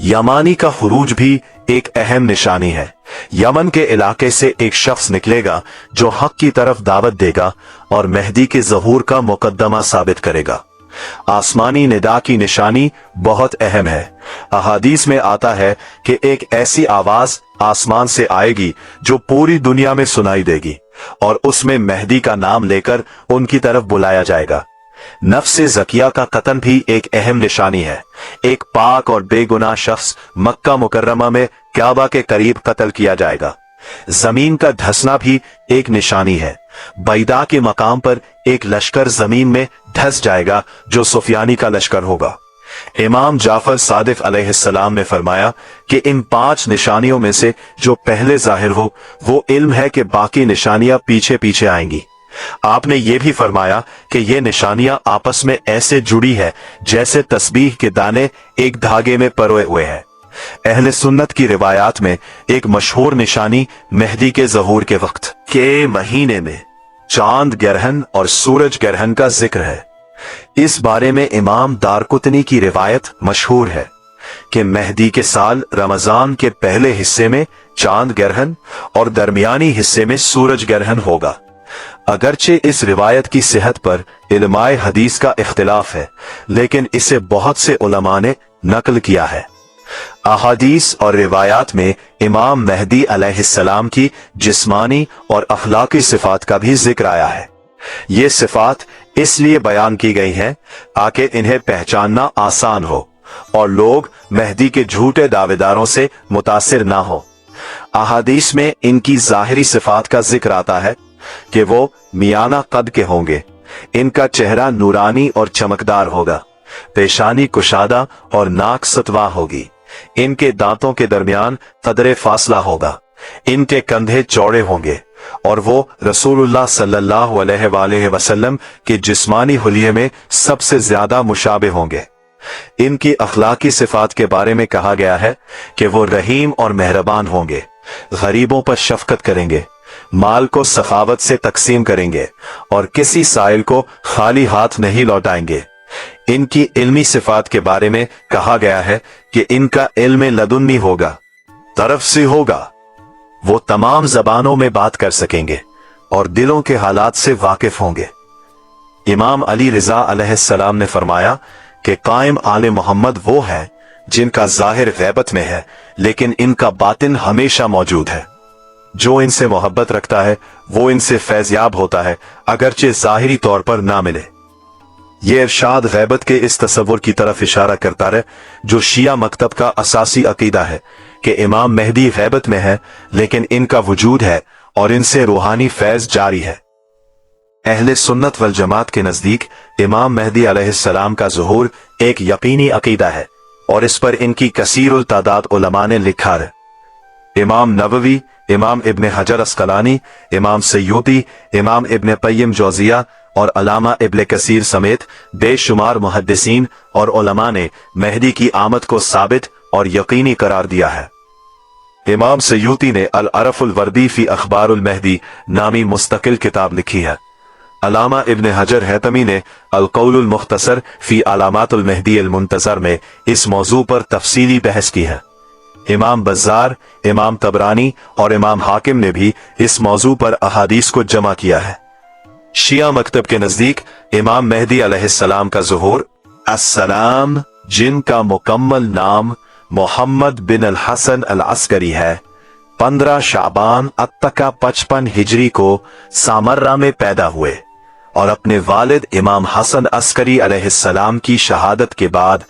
यमानी का खुरूज भी एक अहम निशानी है। यमन के इलाके से एक शख्स निकलेगा जो हक की तरफ दावत देगा और मेहदी के ज़हूर का मुकद्दमा साबित करेगा। आसमानी निदा की निशानी बहुत अहम है। अहादीस में आता है कि एक ऐसी आवाज आसमान से आएगी जो पूरी दुनिया में सुनाई देगी और उसमें मेहदी का नाम लेकर उनकी तरफ बुलाया जाएगा। नफ्से ज़किया का कत्ल भी एक अहम निशानी है। एक पाक और बेगुनाह शख्स मक्का मुकर्रमा में काबा के करीब कत्ल किया जाएगा। जमीन का धंसना भी एक निशानी है। बैदा के मकाम पर एक लश्कर जमीन में धंस जाएगा जो सुफियानी का लश्कर होगा। इमाम जाफर सादिक अलैहिस्सलाम ने फरमाया कि इन 5 निशानियों में से जो पहले जाहिर हो वो इल्म है कि बाकी निशानियां पीछे पीछे आएंगी। आपने ये भी फरमाया कि ये निशानियां आपस में ऐसे जुड़ी है जैसे तस्बीह के दाने एक धागे में परोए हुए हैं। अहले सुन्नत की रिवायात में एक मशहूर निशानी मेहदी के ज़हूर के वक्त के महीने में चांद ग्रहण और सूरज ग्रहण का जिक्र है। इस बारे में इमाम दारकुतनी की रिवायत मशहूर है कि मेहदी के साल रमजान के पहले हिस्से में चांद ग्रहण और दरमियानी हिस्से में सूरज ग्रहण होगा। अगरचे इस रिवायत की सेहत पर इल्माए हदीस का इख्तिलाफ है, लेकिन इसे बहुत से उलमा ने नकल किया है। अहादीस और रिवायात में इमाम मेहदी अलैहिस्सलाम की जिस्मानी और अखलाकी सिफात का भी जिक्र आया है। ये सिफात इसलिए बयान की गई हैं ताकि इन्हें पहचानना आसान हो और लोग मेहदी के झूठे दावेदारों से मुतासिर ना हो। अहादीस में इनकी जाहिरी सिफात का जिक्र आता है कि वो मियाना कद के होंगे। इनका चेहरा नूरानी और चमकदार होगा, पेशानी कुशादा और नाक सतवा होगी। इनके दांतों के दरमियान कदरे फासला होगा। इनके कंधे चौड़े होंगे और वो रसूलुल्लाह सल्लल्लाहु अलैहि वसल्लम के जिस्मानी हुलिये में सबसे ज्यादा मुशाबे होंगे। इनकी अखलाकी सिफात के बारे में कहा गया है कि वो रहीम और मेहरबान होंगे, गरीबों पर शफकत करेंगे, माल को सखावत से तकसीम करेंगे और किसी साइल को खाली हाथ नहीं लौटाएंगे। इनकी इल्मी सिफात के बारे में कहा गया है कि इनका इल्म लदुन्नी होगा, तरफ से होगा। वो तमाम जबानों में बात कर सकेंगे और दिलों के हालात से वाकिफ होंगे। इमाम अली रिजा अलैहिस्सलाम ने फरमाया कि कायम आले मोहम्मद वो है जिनका जाहिर गैबत में है लेकिन इनका बातिन हमेशा मौजूद है। जो इनसे मोहब्बत रखता है वो इनसे फैज़याब होता है, अगरचे जाहिरी तौर पर ना मिले। ये इरशाद गैबत के इस तसव्वुर की तरफ इशारा करता है जो शिया मकतब का असासी अकीदा है कि इमाम मेहदी गैबत में है लेकिन इनका वजूद है और इनसे रूहानी फैज जारी है। अहले सुन्नत वल जमात के नजदीक इमाम मेहदी अलैहिस्सलाम का ज़ुहूर एक यकीनी अकीदा है और इस पर इनकी कसीरुल तादाद उलमा ने लिखा है। इमाम नववी, इमाम इब्ने हजर अस्कलानी, इमाम सय्यूती, इमाम इब्ने क़य्यिम जौज़िया और अलामा इब्ने कसीर समेत बेशुमार मुहद्दिसीन और उलमा ने मेहदी की आमद को साबित और यकीनी करार दिया है। इमाम सय्यूती ने अल अरफुल वर्दी फी अखबारुल मेहदी नामी मुस्तकिल किताब लिखी है। अलामा इब्न हजर हैतमी ने अल-कौलुल मुख्तसर फी अलामातुल महदी अल मुंतज़र में इस मौजू पर तफसीली बहस की है। इमाम बज़्ज़ार, इमाम तबरानी और इमाम हाकिम ने भी इस मौजू पर अहादीस को जमा किया है। शिया मकतब के नजदीक इमाम मेहदी अलैहिस्सलाम का ज़ुहूर अस्सलाम, जिनका मुकम्मल नाम मोहम्मद बिन अल हसन अल अस्करी है, 15 शाबान अत्तका 55 हिजरी को सामर्रा में पैदा हुए और अपने वालिद इमाम हसन अस्करी अलैहिस्सलाम की शहादत के बाद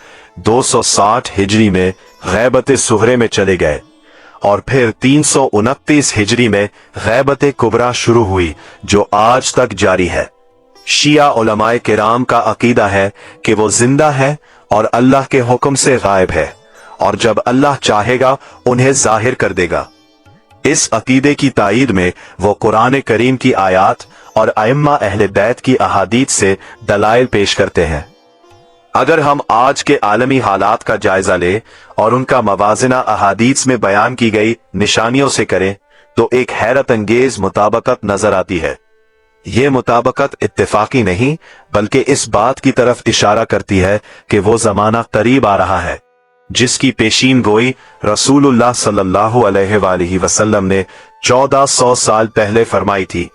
260 हिजरी में गैबत सुहरे में चले गए और फिर 329 हिजरी में गैबत कुबरा शुरू हुई, जो आज तक जारी है। शिया उलमाए किराम का अकीदा है कि वो जिंदा है और अल्लाह के हुक्म से गायब है और जब अल्लाह चाहेगा उन्हें जाहिर कर देगा। इस अकीदे की तायीद में वो कुरान करीम की आयात और अइम्मा अहले बैत की अहादीत से दलाइल पेश करते हैं। अगर हम आज के आलमी हालात का जायजा लें और उनका मवाजना अहादीस में बयान की गई निशानियों से करें तो एक हैरत अंगेज मुताबकत नजर आती है। ये मुताबकत इत्तेफाकी नहीं बल्कि इस बात की तरफ इशारा करती है कि वो जमाना करीब आ रहा है जिसकी पेशीन गोई रसूलुल्लाह सल्लल्लाहु अलैहि वसल्लम ने 1400 साल पहले फरमाई थी।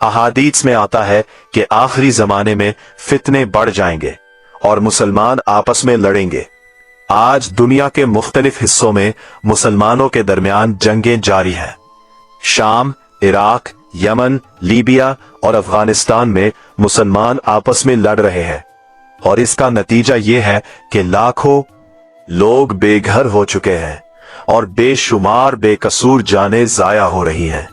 अहादीस में आता है कि आखिरी जमाने में फितने बढ़ जाएंगे और मुसलमान आपस में लड़ेंगे। आज दुनिया के मुख्तलिफ हिस्सों में मुसलमानों के दरमियान जंगें जारी हैं। शाम, इराक, यमन, लीबिया और अफगानिस्तान में मुसलमान आपस में लड़ रहे हैं और इसका नतीजा ये है कि लाखों लोग बेघर हो चुके हैं और बेशुमार बेकसूर जानें जाया हो रही हैं।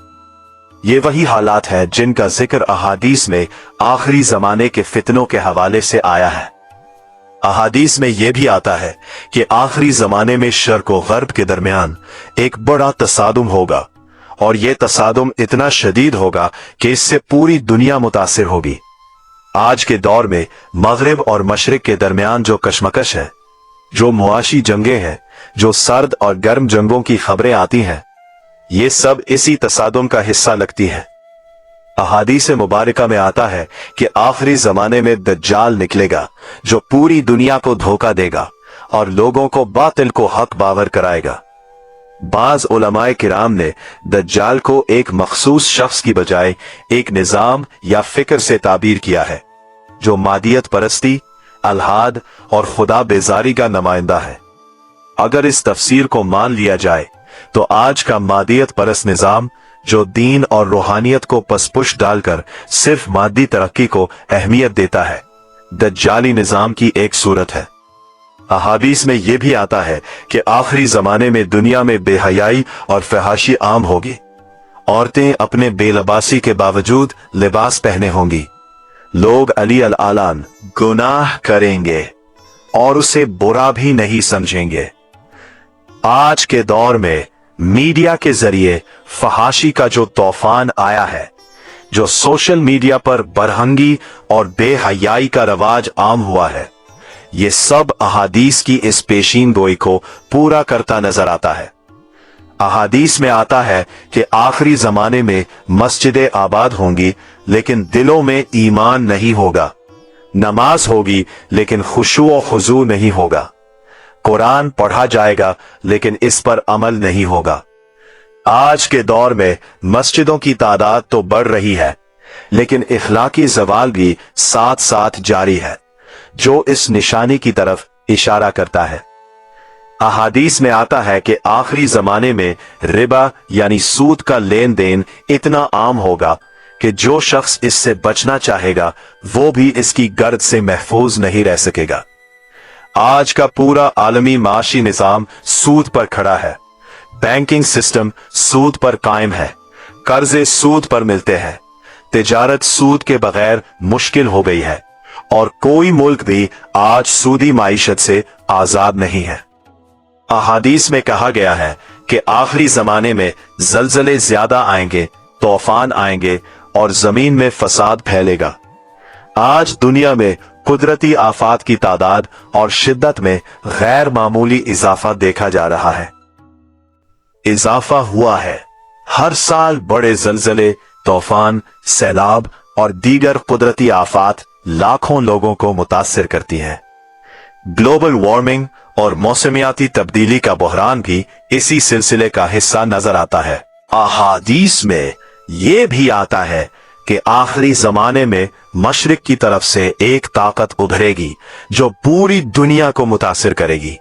ये वही हालात हैं जिनका जिक्र अहादीस में आखिरी जमाने के फितनों के हवाले से आया है। अहादीस में यह भी आता है कि आखिरी जमाने में शर्क और गर्ब के दरमियान एक बड़ा तसादुम होगा और यह तसादुम इतना शदीद होगा कि इससे पूरी दुनिया मुतासिर होगी। आज के दौर में मगरिब और मशरिक के दरमियान जो कशमकश है, जो मुआशी जंगें हैं, जो सर्द और गर्म जंगों की खबरें आती हैं, ये सब इसी तसादुम का हिस्सा लगती है। अहादीस मुबारका में आता है कि आखिरी जमाने में दज्जाल निकलेगा जो पूरी दुनिया को धोखा देगा और लोगों को बातिल को हक बावर कराएगा। बाज उलमाए किराम ने दज्जाल को एक मखसूस शख्स की बजाय एक निजाम या फिक्र से ताबीर किया है जो मादियत परस्ती, अलहाद और खुदा बेजारी का नुमाइंदा है। अगर इस तफसीर को मान लिया जाए तो आज का मादियत परस्त निजाम जो दीन और रूहानियत को पसपुश डालकर सिर्फ मादी तरक्की को अहमियत देता है, दज्जाली निजाम की एक सूरत है। अहादीस में यह भी आता है कि आखिरी जमाने में दुनिया में बेहयाई और फहाशी आम होगी। औरतें अपने बेलबासी के बावजूद लिबास पहने होंगी। लोग अली अल आलान गुनाह करेंगे और उसे बुरा भी नहीं समझेंगे। आज के दौर में मीडिया के जरिए फहाशी का जो तूफान आया है, जो सोशल मीडिया पर बरहंगी और बेहयाई का रवाज आम हुआ है, ये सब अहादीस की इस पेशीन गोई को पूरा करता नजर आता है। अहादीस में आता है कि आखिरी जमाने में मस्जिदें आबाद होंगी लेकिन दिलों में ईमान नहीं होगा। नमाज होगी लेकिन खुशू और खुजू नहीं होगा। कुरान पढ़ा जाएगा लेकिन इस पर अमल नहीं होगा। आज के दौर में मस्जिदों की तादाद तो बढ़ रही है लेकिन इखलाकी ज़वाल भी साथ साथ जारी है, जो इस निशानी की तरफ इशारा करता है। अहादीस में आता है कि आखिरी जमाने में रिबा यानी सूद का लेन देन इतना आम होगा कि जो शख्स इससे बचना चाहेगा वो भी इसकी गर्द से महफूज नहीं रह सकेगा। आज का पूरा आलमी माशी निजाम सूद पर खड़ा है। बैंकिंग सिस्टम सूद पर कायम है। कर्जे सूद पर मिलते हैं। तिजारत सूद के बगैर मुश्किल हो गई है और कोई मुल्क भी आज सूदी माइशत से आजाद नहीं है। अहादीस में कहा गया है कि आखिरी जमाने में जलजले ज्यादा आएंगे, तूफान आएंगे और जमीन में फसाद फैलेगा। आज दुनिया में कुदरती आफात की तादाद और शिद्दत में गैर मामूली इजाफा देखा जा रहा है। इजाफा हुआ है। हर साल बड़े जलजले, तूफान, सैलाब, और दीगर कुदरती आफात लाखों लोगों को मुतासिर करती हैं। ग्लोबल वार्मिंग और मौसमियाती तब्दीली का बहरान भी इसी सिलसिले का हिस्सा नजर आता है। अहादीस में ये भी आता है कि आखिरी जमाने में मशरिक की तरफ से एक ताकत उभरेगी जो पूरी दुनिया को मुतासिर करेगी।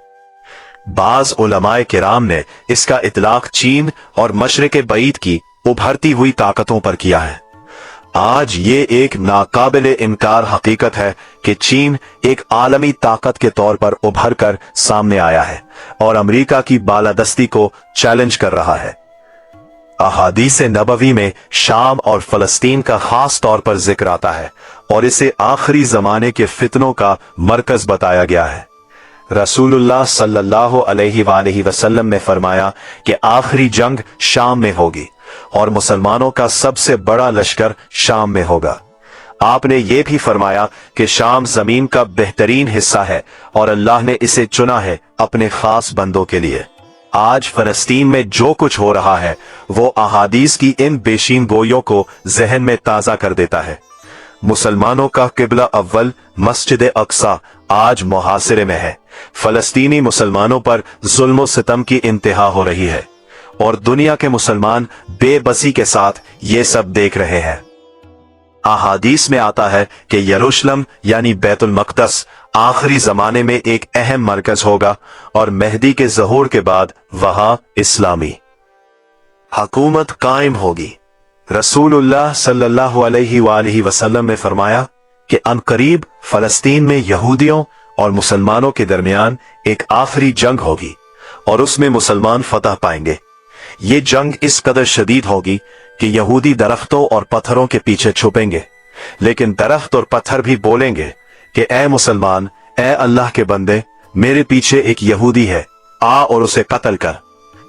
बाज उलमाए किराम ने इसका इतलाक चीन और मशरिक बईद की उभरती हुई ताकतों पर किया है। आज ये एक नाकाबिले इनकार हकीकत है कि चीन एक आलमी ताकत के तौर पर उभर कर सामने आया है और अमेरिका की बालादस्ती को चैलेंज कर रहा है। अहादीस नबवी में शाम और फलस्तीन का खास तौर पर जिक्र आता है और इसे आखिरी जमाने के फितनों का मरकज बताया गया है। रसूलुल्लाह सल्लल्लाहु अलैहि वसल्लम ने फरमाया कि आखिरी जंग शाम में होगी और मुसलमानों का सबसे बड़ा लश्कर शाम में होगा। आपने ये भी फरमाया कि शाम जमीन का बेहतरीन हिस्सा है और अल्लाह ने इसे चुना है अपने खास बंदों के लिए। आज फलस्तीन में जो कुछ हो रहा है वो अहादीस की इन बेशीन गोइयों को जहन में ताजा कर देता है। मुसलमानों का किबला अव्वल मस्जिद अक्सा आज मुहासिरे में है। फलस्तीनी मुसलमानों पर जुल्म सितम की इंतहा हो रही है और दुनिया के मुसलमान बेबसी के साथ ये सब देख रहे हैं। अहादीस में आता है कि यरूशलेम यानी बैतुल मक़दस आखिरी जमाने में एक अहम मरकज होगा और मेहदी के ज़हूर के बाद वहां इस्लामी हुकूमत कायम होगी। रसूलुल्लाह सल्लल्लाहु अलैहि वसल्लम ने फरमाया कि अनकरीब फलस्तीन में यहूदियों और मुसलमानों के दरमियान एक आखिरी जंग होगी और उसमें मुसलमान फतह पाएंगे। ये जंग इस कदर शदीद होगी कि यहूदी दरख्तों और पत्थरों के पीछे छुपेंगे, लेकिन दरख्त और पत्थर भी बोलेंगे कि ए मुसलमान, ए अल्लाह के बंदे, मेरे पीछे एक यहूदी है, आ और उसे कत्ल कर,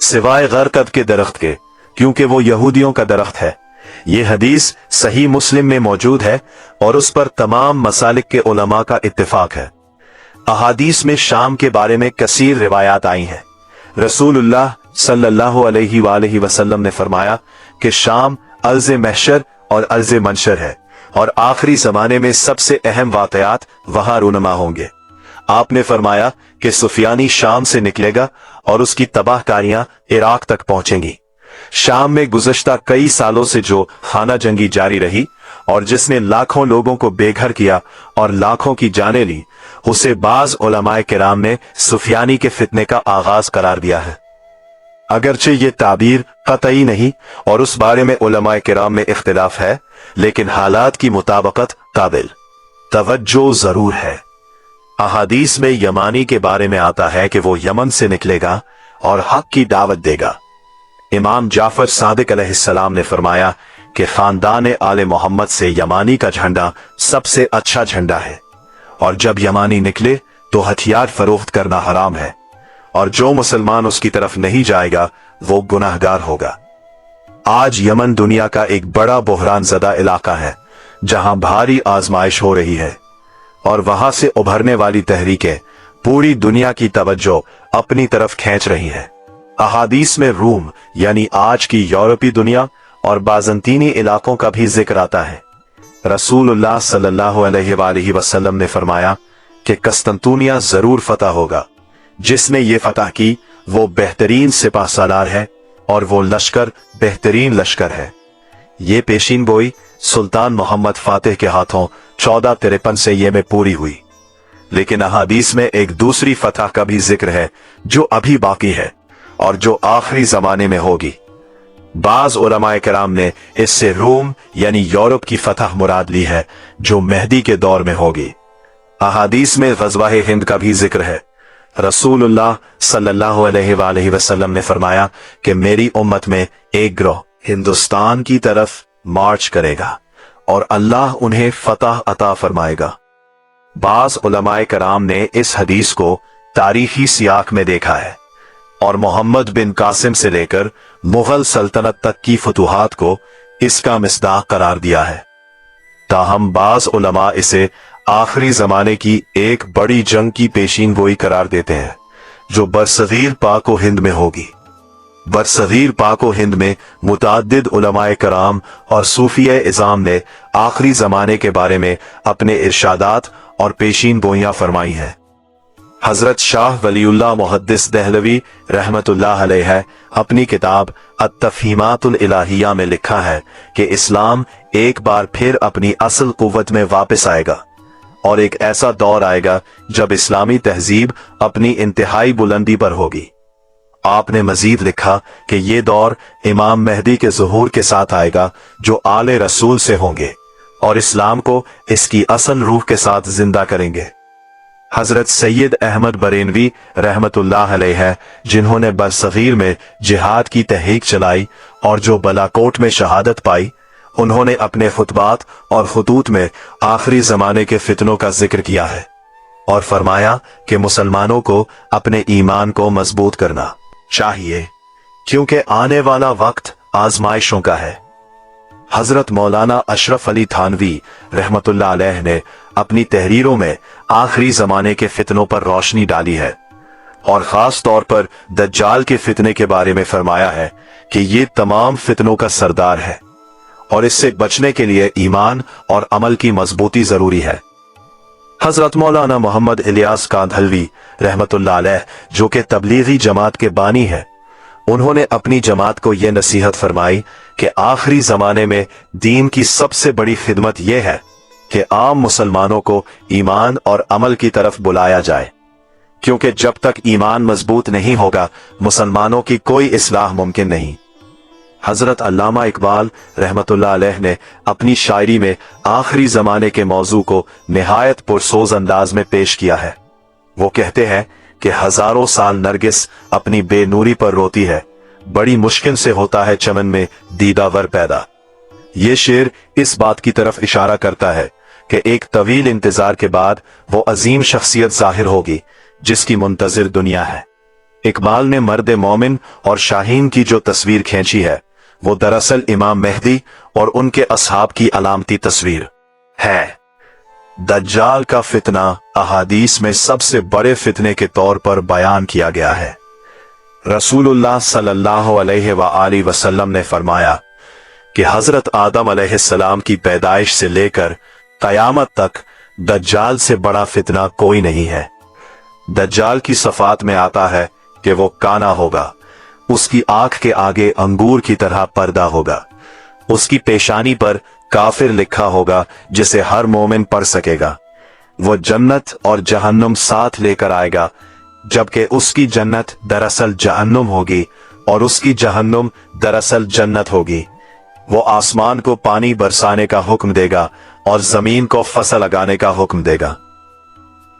सिवाय गरकद के दरख्त के, क्योंकि वो यहूदियों का दरख्त है। ये हदीस सही मुस्लिम में मौजूद है और उस पर तमाम मसालिक के उलमा का इत्तिफाक है। अहादीस में शाम के बारे में कसीर रिवायात आई हैं। रसूलुल्लाह सल्लल्लाहु अलैहि वसल्लम ने फरमाया कि शाम अर्ज़ महशर और अर्ज़ मंशर है और आखिरी जमाने में सबसे अहम वाक़यात वहां रूनुमा होंगे। आपने फरमाया कि सुफियानी शाम से निकलेगा और उसकी तबाहकारियां इराक तक पहुंचेंगी। शाम में गुज़श्ता कई सालों से जो खाना जंगी जारी रही और जिसने लाखों लोगों को बेघर किया और लाखों की जानें ली, उसे बाज उलमाए किराम ने सुफियानी के फितने का आगाज करार दिया है। अगरचे ये ताबीर कतई नहीं और उस बारे में उलमाए किराम में इख्तिलाफ है, लेकिन हालात की मुताबिकत काबिल तवज्जो जरूर है। अहादीस में यमानी के बारे में आता है कि वो यमन से निकलेगा और हक की दावत देगा। इमाम जाफर सादिक अलैहिस्सलाम ने फरमाया कि खानदान आले मोहम्मद से यमानी का झंडा सबसे अच्छा झंडा है और जब यमानी निकले तो हथियार फरोख्त करना हराम है और जो मुसलमान उसकी तरफ नहीं जाएगा वो गुनाहगार होगा। आज यमन दुनिया का एक बड़ा बहरान ज़दा इलाका है जहां भारी आजमाइश हो रही है और वहां से उभरने वाली तहरीकें पूरी दुनिया की तवज्जो अपनी तरफ खींच रही है। अहादीस में रूम यानी आज की यूरोपीय दुनिया और बाज़ंतीनी इलाकों का भी जिक्र आता है। रसूलुल्लाह सल्लल्लाहु अलैहि वसल्लम ने फरमाया कि कस्तंतुनिया जरूर फतह होगा। जिसने ये फतह की वो बेहतरीन सिपाह सालार है और वो लश्कर बेहतरीन लश्कर है। ये पेशीन गोई सुल्तान मोहम्मद फातिह के हाथों 1453 से ये में पूरी हुई। लेकिन अहादीस में एक दूसरी फतह का भी जिक्र है जो अभी बाकी है और जो आखिरी जमाने में होगी। बाज उलमाए किराम ने इससे रोम यानी यूरोप की फतह मुराद ली है जो मेहदी के दौर में होगी। अहादीस में ग़ज़वा-ए हिंद का भी जिक्र है। रसूलुल्लाह सल्लल्लाहु अलैहि वसल्लम ने फरमाया कि मेरी उम्मत में एक गिरोह हिंदुस्तान की तरफ मार्च करेगा और अल्लाह उन्हें फतह अता फरमाएगा। बाज उलमाए किराम ने इस हदीस को तारीखी सियाक में देखा है और मोहम्मद बिन कासिम से लेकर मुगल सल्तनत तक की फतूहात को इसका मिस्दाक करार दिया है। ताहम बाज उलमा इसे आखिरी जमाने की एक बड़ी जंग की पेशीन गोई करार देते हैं जो बरसगीर पाक व हिंद में होगी। बरसगीर पाको हिंद में मुतअद्दिद उलमाए कराम और सूफिया इज़ाम ने आखिरी ज़माने के बारे में अपने इरशादात और पेशीन गोइयां फरमाई हैं। हजरत शाह वलीउल्लाह मुहद्दिस दहलवी रहमतुल्लाह अलैह अपनी किताब अत-तफ़हीमातुल इलाहिया में लिखा है कि इस्लाम एक बार फिर अपनी असल कुव्वत में वापस आएगा और एक ऐसा दौर आएगा जब इस्लामी तहजीब अपनी इंतहाई बुलंदी पर होगी। आपने मजीद लिखा कि ये दौर इमाम मेहदी के ज़ुहूर के साथ आएगा जो आले रसूल से होंगे और इस्लाम को इसकी असल रूह के साथ जिंदा करेंगे। हजरत सैयद अहमद बरेलवी रहमतुल्लाह अलैह जिन्होंने बरसगीर में जिहाद की तहरीक चलाई और जो बलाकोट में शहादत पाई, उन्होंने अपने खुतबात और खुतूत में आखिरी जमाने के फितनों का जिक्र किया है और फरमाया कि मुसलमानों को अपने ईमान को मजबूत करना चाहिए क्योंकि आने वाला वक्त आजमाइशों का है। हजरत मौलाना अशरफ अली थानवी रहमतुल्लाह अलैह ने अपनी तहरीरों में आखिरी जमाने के फितनों पर रोशनी डाली है और खास तौर पर दज्जाल के फितने के बारे में फरमाया है कि ये तमाम फितनों का सरदार है और इससे बचने के लिए ईमान और अमल की मजबूती जरूरी है। हजरत मौलाना मोहम्मद इलियास कांधलवी रहमतुल्लाह अलैह जो कि तबलीगी जमात के बानी है, उन्होंने अपनी जमात को यह नसीहत फरमाई कि आखिरी जमाने में दीन की सबसे बड़ी खिदमत यह है कि आम मुसलमानों को ईमान और अमल की तरफ बुलाया जाए, क्योंकि जब तक ईमान मजबूत नहीं होगा मुसलमानों की कोई इस्लाह मुमकिन नहीं। हजरत अल्लामा इकबाल रहमतुल्लाह अलैह ने अपनी शायरी में आखिरी जमाने के मौजू को निहायत पुरसोज अंदाज में पेश किया है। वो कहते हैं कि हजारों साल नरगिस अपनी बेनूरी पर रोती है, बड़ी मुश्किल से होता है चमन में दीदावर पैदा। ये शेर इस बात की तरफ इशारा करता है कि एक तवील इंतजार के बाद वो अजीम शख्सियत जाहिर होगी जिसकी मुंतजिर दुनिया है। इकबाल ने मर्द मोमिन और शाहीन की जो तस्वीर खींची है वो दरअसल इमाम मेहदी और उनके असहाब की अलामती तस्वीर है। दज्जाल का फितना अहादीस में सबसे बड़े फितने के तौर पर बयान किया गया है। रसूलुल्लाह सल्लल्लाहु अलैहि वसल्लम ने फरमाया कि हजरत आदम अलैहिस्सलाम की पैदाइश से लेकर कयामत तक दज्जाल से बड़ा फितना कोई नहीं है। दज्जाल की सफात में आता है कि वो काना होगा, उसकी आंख के आगे अंगूर की तरह पर्दा होगा, उसकी पेशानी पर काफिर लिखा होगा जिसे हर मोमिन पढ़ सकेगा। वो जन्नत और जहन्नुम साथ लेकर आएगा, जबकि उसकी जन्नत दरअसल जहन्नुम होगी और उसकी जहन्नुम दरअसल जन्नत होगी। वो आसमान को पानी बरसाने का हुक्म देगा और जमीन को फसल लगाने का हुक्म देगा।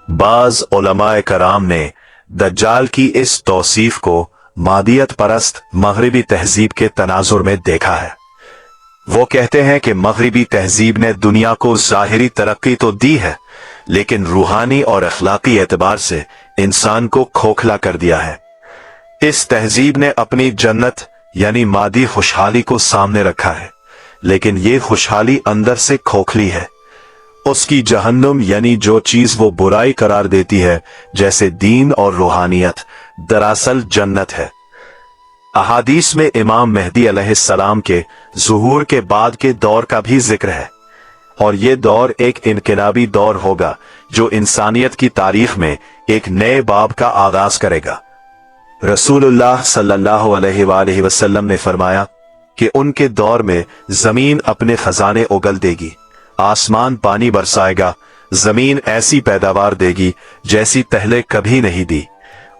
बाज उलमाए कराम ने दज्जाल की इस तौसीफ को मादियत परस्त मगरिबी तहजीब के तनाजुर में देखा है। वो कहते हैं कि मगरिबी तहजीब ने दुनिया को ज़ाहिरी तरक्की तो दी है, लेकिन रूहानी और अखलाकी एतबार से इंसान को खोखला कर दिया है। इस तहजीब ने अपनी जन्नत यानी मादी खुशहाली को सामने रखा है, लेकिन ये खुशहाली अंदर से खोखली है। उसकी जहन्नुम यानी जो चीज वो बुराई करार देती है, जैसे दीन और रूहानियत, दरअसल जन्नत है। अहादीस में इमाम मेहदी अलैहिस्सलाम के ज़ुहूर के बाद के दौर का भी जिक्र है और ये दौर एक इनकलाबी दौर होगा जो इंसानियत की तारीख में एक नए बाब का आगाज करेगा। रसूलुल्लाह सल्लल्लाहु अलैहि वसल्लम ने फरमाया कि उनके दौर में जमीन अपने खजाने उगल देगी, आसमान पानी बरसाएगा, जमीन ऐसी पैदावार देगी जैसी पहले कभी नहीं दी,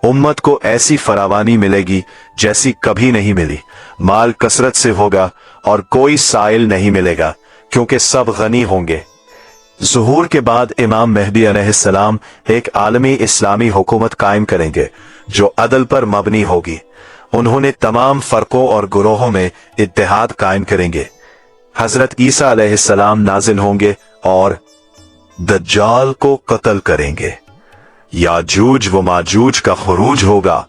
उम्मत को ऐसी फरावानी मिलेगी जैसी कभी नहीं मिली, माल कसरत से होगा और कोई साइल नहीं मिलेगा क्योंकि सब गनी होंगे। ज़ुहूर के बाद इमाम मेहदी अलैहिस्सलाम एक आलमी इस्लामी हुकूमत कायम करेंगे जो अदल पर मबनी होगी। उन्होंने तमाम फर्कों और गुरोहों में इत्तेहाद कायम करेंगे। हजरत ईसा अलैहिस्सलाम नाजिल होंगे और दज्जाल को कत्ल करेंगे। याजूज व माजूज का खुरूज होगा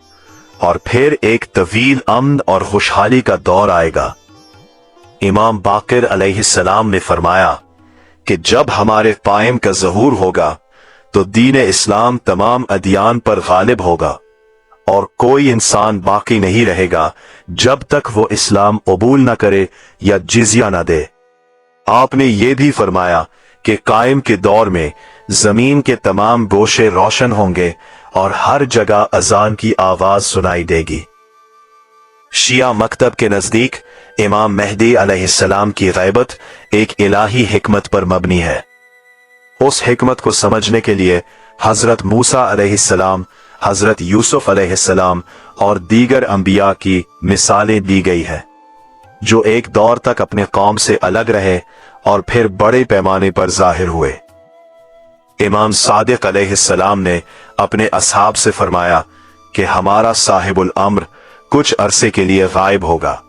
और फिर एक तवील अमन और खुशहाली का दौर आएगा। इमाम बाकिर अलैहिस्सलाम ने फरमाया कि जब हमारे कायम का ज़हूर होगा तो दीन इस्लाम तमाम अदियान पर गालिब होगा और कोई इंसान बाकी नहीं रहेगा जब तक वो इस्लाम कबूल न करे या जिजिया न दे। आपने ये भी फरमाया कि कायम के दौर में जमीन के तमाम गोशे रोशन होंगे और हर जगह अजान की आवाज सुनाई देगी। शिया मकतब के नजदीक इमाम मेहदी अलैहिस्सलाम की गैबत एक इलाही हिकमत पर मबनी है। उस हिकमत को समझने के लिए हजरत मूसा अलैहिस्सलाम, हजरत यूसुफ अलैहिस्सलाम और दीगर अंबिया की मिसालें दी गई है, जो एक दौर तक अपने कौम से अलग रहे और फिर बड़े पैमाने पर जाहिर हुए। इमाम सादिक अलैहिस्सलाम ने अपने असहाब से फरमाया कि हमारा साहिबुल अम्र कुछ अरसे के लिए गायब होगा,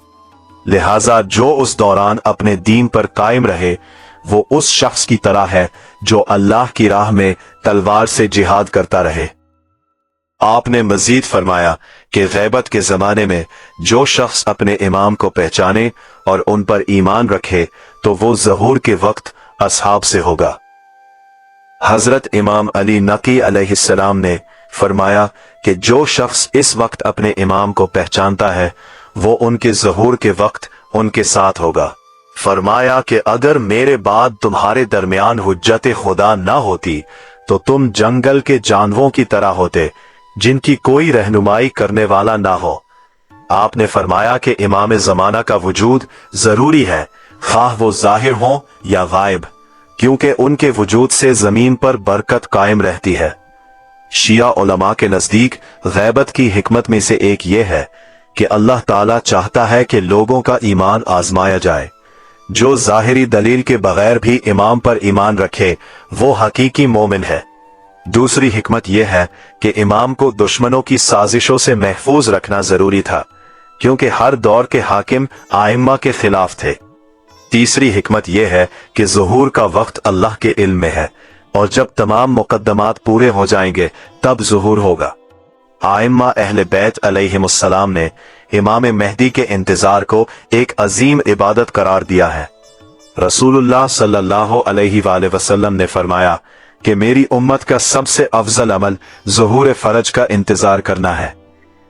लिहाजा जो उस दौरान अपने दीन पर कायम रहे वो उस शख्स की तरह है जो अल्लाह की राह में तलवार से जिहाद करता रहे। आपने मजीद फरमाया कि गैबत के जमाने में जो शख्स अपने इमाम को पहचाने और उन पर ईमान रखे तो वो ज़हूर के वक्त असहाब से होगा। हजरत इमाम अली नकी अलैहिस्सलाम ने फरमाया कि जो शख्स इस वक्त अपने इमाम को पहचानता है वो उनके ज़हूर के वक्त उनके साथ होगा। फरमाया कि अगर मेरे बाद तुम्हारे दरमियान हुज्जत खुदा ना होती तो तुम जंगल के जानवरों की तरह होते जिनकी कोई रहनुमाई करने वाला ना हो। आपने फरमाया कि इमाम जमाना का वजूद जरूरी है, खाह वो जाहिर हो या गायब, क्योंकि उनके वजूद से जमीन पर बरकत कायम रहती है। शिया उलमा के नजदीक गैबत की हिकमत में से एक ये है कि अल्लाह ताला चाहता है कि लोगों का ईमान आजमाया जाए। जो जाहिरी दलील के बगैर भी इमाम पर ईमान रखे वो हकीकी मोमिन है। दूसरी हिकमत यह है कि इमाम को दुश्मनों की साजिशों से महफूज रखना जरूरी था, क्योंकि हर दौर के हाकिम आइम्मा के खिलाफ थे। तीसरी हिकमत यह है कि ज़ुहूर का वक्त अल्लाह के इल्म में है और जब तमाम मुकद्दमात पूरे हो जाएंगे तब ज़ुहूर होगा। आइम्मा अहले बैत अलैहिमुस्सलाम ने इमाम मेहदी के इंतजार को एक अजीम इबादत करार दिया है। रसूलुल्लाह सल्लल्लाहु अलैहि वसल्लम ने फरमाया कि मेरी उम्मत का सबसे अफजल अमल ज़ुहूर फरज का इंतजार करना है।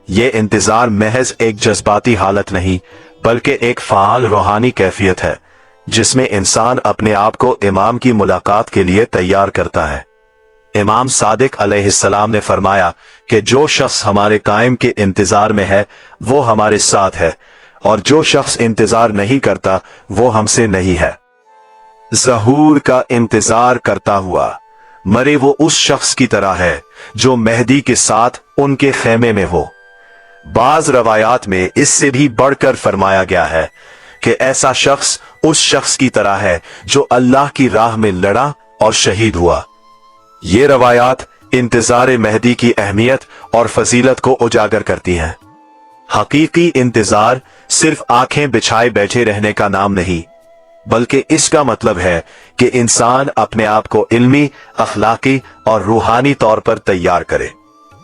ये इंतजार महज एक जज्बाती हालत नहीं बल्कि एक फ़ाल रूहानी कैफियत है जिसमें इंसान अपने आप को इमाम की मुलाकात के लिए तैयार करता है। इमाम सादिक अलैहिस्सलाम ने फरमाया कि जो शख्स हमारे कायम के इंतजार में है वो हमारे साथ है और जो शख्स इंतजार नहीं करता वो हमसे नहीं है। ज़हूर का इंतजार करता हुआ मरे वो उस शख्स की तरह है जो मेहदी के साथ उनके खेमे में हो। बाज रवायात में इससे भी बढ़कर फरमाया गया है कि ऐसा शख्स उस शख्स की तरह है जो अल्लाह की राह में लड़ा और शहीद हुआ। ये रवायात इंतजार मेहदी की अहमियत और फजीलत को उजागर करती हैं। हकीकी इंतजार सिर्फ आंखें बिछाए बैठे रहने का नाम नहीं, बल्कि इसका मतलब है कि इंसान अपने आप को इल्मी, अखलाकी और रूहानी तौर पर तैयार करे।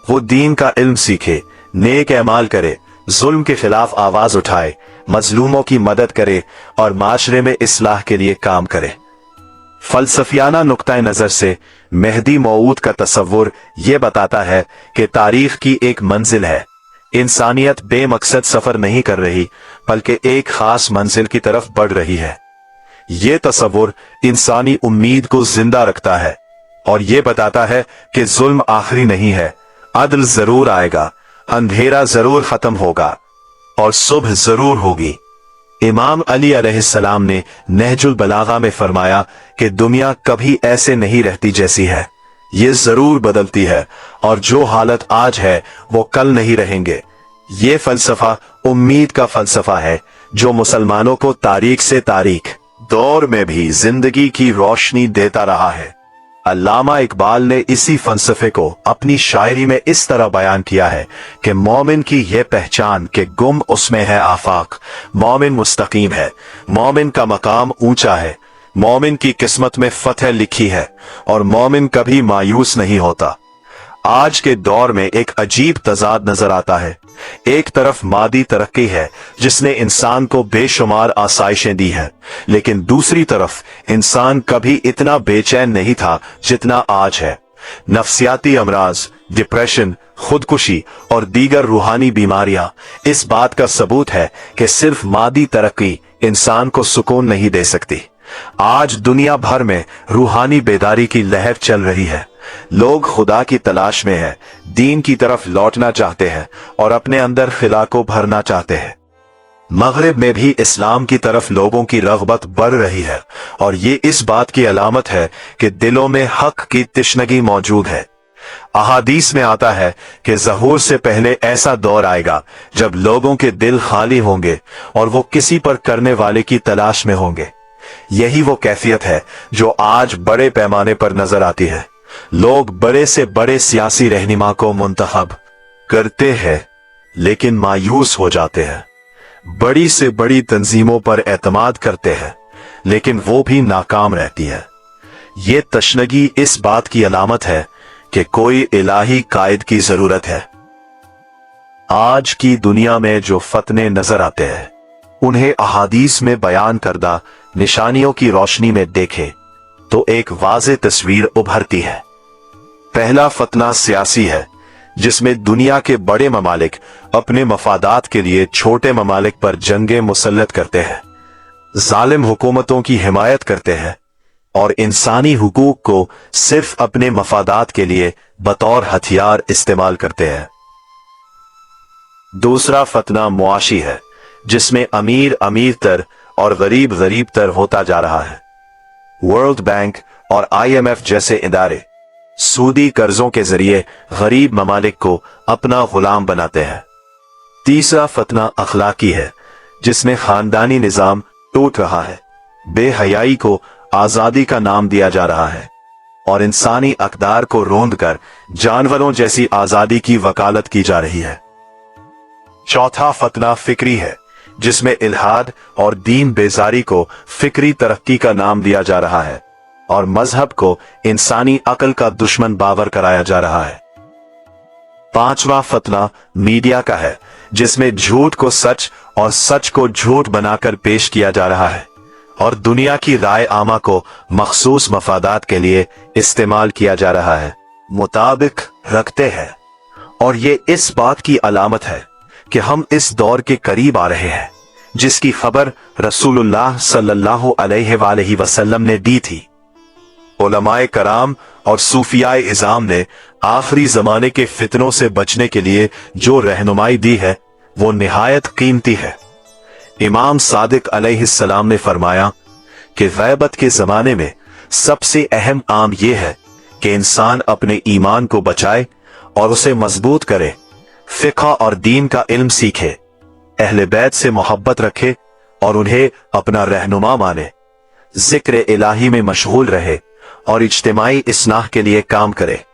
वो दीन का इल्म सीखे, नेक अमाल करे, जुल्म के खिलाफ आवाज उठाए, मजलूमों की मदद करे और माशरे में इस्लाह के लिए काम करे। फलसफियाना नुक्ता नजर से मेहदी मौऊद का तस्वुर यह बताता है कि तारीख की एक मंजिल है। इंसानियत बेमकसद सफर नहीं कर रही बल्कि एक खास मंजिल की तरफ बढ़ रही है। ये तस्वुर इंसानी उम्मीद को जिंदा रखता है और ये बताता है कि जुल्म आखिरी नहीं है, अदल जरूर आएगा, अंधेरा जरूर खत्म होगा और सुबह जरूर होगी। इमाम अली अलैहिस्सलाम ने नहजुल बलागा में फरमाया कि दुनिया कभी ऐसे नहीं रहती जैसी है, ये जरूर बदलती है और जो हालत आज है वो कल नहीं रहेंगे। ये फलसफा उम्मीद का फलसफा है जो मुसलमानों को तारीख से तारीख दौर में भी जिंदगी की रोशनी देता रहा है। अल्लामा इकबाल ने इसी फलसफे को अपनी शायरी में इस तरह बयान किया है कि मोमिन की यह पहचान कि गुम उसमें है आफाक, मोमिन मुस्तकीम है, मोमिन का मकाम ऊंचा है, मोमिन की किस्मत में फतह लिखी है और मोमिन कभी मायूस नहीं होता। आज के दौर में एक अजीब तजाद नजर आता है। एक तरफ मादी तरक्की है जिसने इंसान को बेशुमार आसाइशें दी है, लेकिन दूसरी तरफ इंसान कभी इतना बेचैन नहीं था जितना आज है। नफ्सियाती अमराज, डिप्रेशन, खुदकुशी और दीगर रूहानी बीमारियां इस बात का सबूत है कि सिर्फ मादी तरक्की इंसान को सुकून नहीं दे सकती। आज दुनिया भर में रूहानी बेदारी की लहर चल रही है। लोग खुदा की तलाश में हैं, दीन की तरफ लौटना चाहते हैं और अपने अंदर खिला को भरना चाहते हैं। मगरिब में भी इस्लाम की तरफ लोगों की रग़बत बढ़ रही है और ये इस बात की अलामत है कि दिलों में हक की तिश्नगी मौजूद है। अहादीस में आता है कि ज़हूर से पहले ऐसा दौर आएगा जब लोगों के दिल खाली होंगे और वो किसी पर करने वाले की तलाश में होंगे। यही वो कैफियत है जो आज बड़े पैमाने पर नजर आती है। लोग बड़े से बड़े सियासी रहनुमा को मुंतखब करते हैं लेकिन मायूस हो जाते हैं। बड़ी से बड़ी तंजीमों पर एतमाद करते हैं लेकिन वो भी नाकाम रहती है। ये तशनगी इस बात की अलामत है कि कोई इलाही कायद की जरूरत है। आज की दुनिया में जो फतने नजर आते हैं उन्हें अहादीस में बयान करदा निशानियों की रोशनी में देखें तो एक वाज़ेह तस्वीर उभरती है। पहला फतना सियासी है जिसमें दुनिया के बड़े ममालिक अपने मफादात के लिए छोटे ममालिक पर जंगे मुसल्लत करते हैं, जालिम हुकूमतों की हिमायत करते हैं और इंसानी हुकूक को सिर्फ अपने मफादात के लिए बतौर हथियार इस्तेमाल करते हैं। दूसरा फतना मुआशी है जिसमें अमीर अमीर तर और गरीब गरीब तर होता जा रहा है। वर्ल्ड बैंक और IMF जैसे इदारे सूदी कर्जों के जरिए गरीब ममालिक को अपना गुलाम बनाते हैं। तीसरा फतना अखलाकी है जिसमें खानदानी निजाम टूट रहा है, बेहयाई को आजादी का नाम दिया जा रहा है और इंसानी अकदार को रोंदकर जानवरों जैसी आजादी की वकालत की जा रही है। चौथा फतना फिक्री है जिसमें इल्हाद और दीन बेजारी को फिक्री तरक्की का नाम दिया जा रहा है और मजहब को इंसानी अकल का दुश्मन बावर कराया जा रहा है। पांचवा फतना मीडिया का है जिसमें झूठ को सच और सच को झूठ बनाकर पेश किया जा रहा है और दुनिया की राय आमा को मखसूस मफादात के लिए इस्तेमाल किया जा रहा है। मुताबिक रखते हैं और ये इस बात की अलामत है कि हम इस दौर के करीब आ रहे हैं जिसकी खबर रसूलुल्लाह सल्लल्लाहु अलैहि वसल्लम ने दी थी। उलमाए कराम और सूफियाए इज़ाम ने आखिरी जमाने के फितनों से बचने के लिए जो रहनुमाई दी है वो निहायत कीमती है। इमाम सादिक अलैहिस्सलाम ने फरमाया कि गैबत के जमाने में सबसे अहम काम यह है कि इंसान अपने ईमान को बचाए और उसे मजबूत करे, फिक़्ह और दीन का इल्म सीखे, अहले बैत से मोहब्बत रखे और उन्हें अपना रहनुमा माने, जिक्र इलाही में मशगूल रहे और इज्तिमाई इस्लाह के लिए काम करे।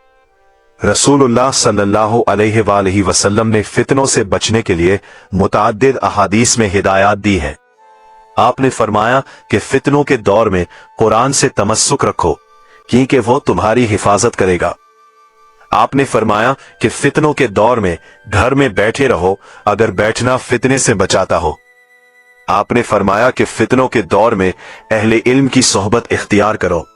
रसूलुल्लाह सल्लल्लाहु अलैहि वसल्लम ने फितनों से बचने के लिए मुतअद्दिद अहादीस में हिदायत दी है। आपने फरमाया कि फितनों के दौर में कुरान से तमस्सुक रखो क्योंकि वो तुम्हारी हिफाजत करेगा। आपने फरमाया कि फितनों के दौर में घर में बैठे रहो अगर बैठना फितने से बचाता हो। आपने फरमाया कि फितनों के दौर में अहले इल्म की सोहबत इख्तियार करो।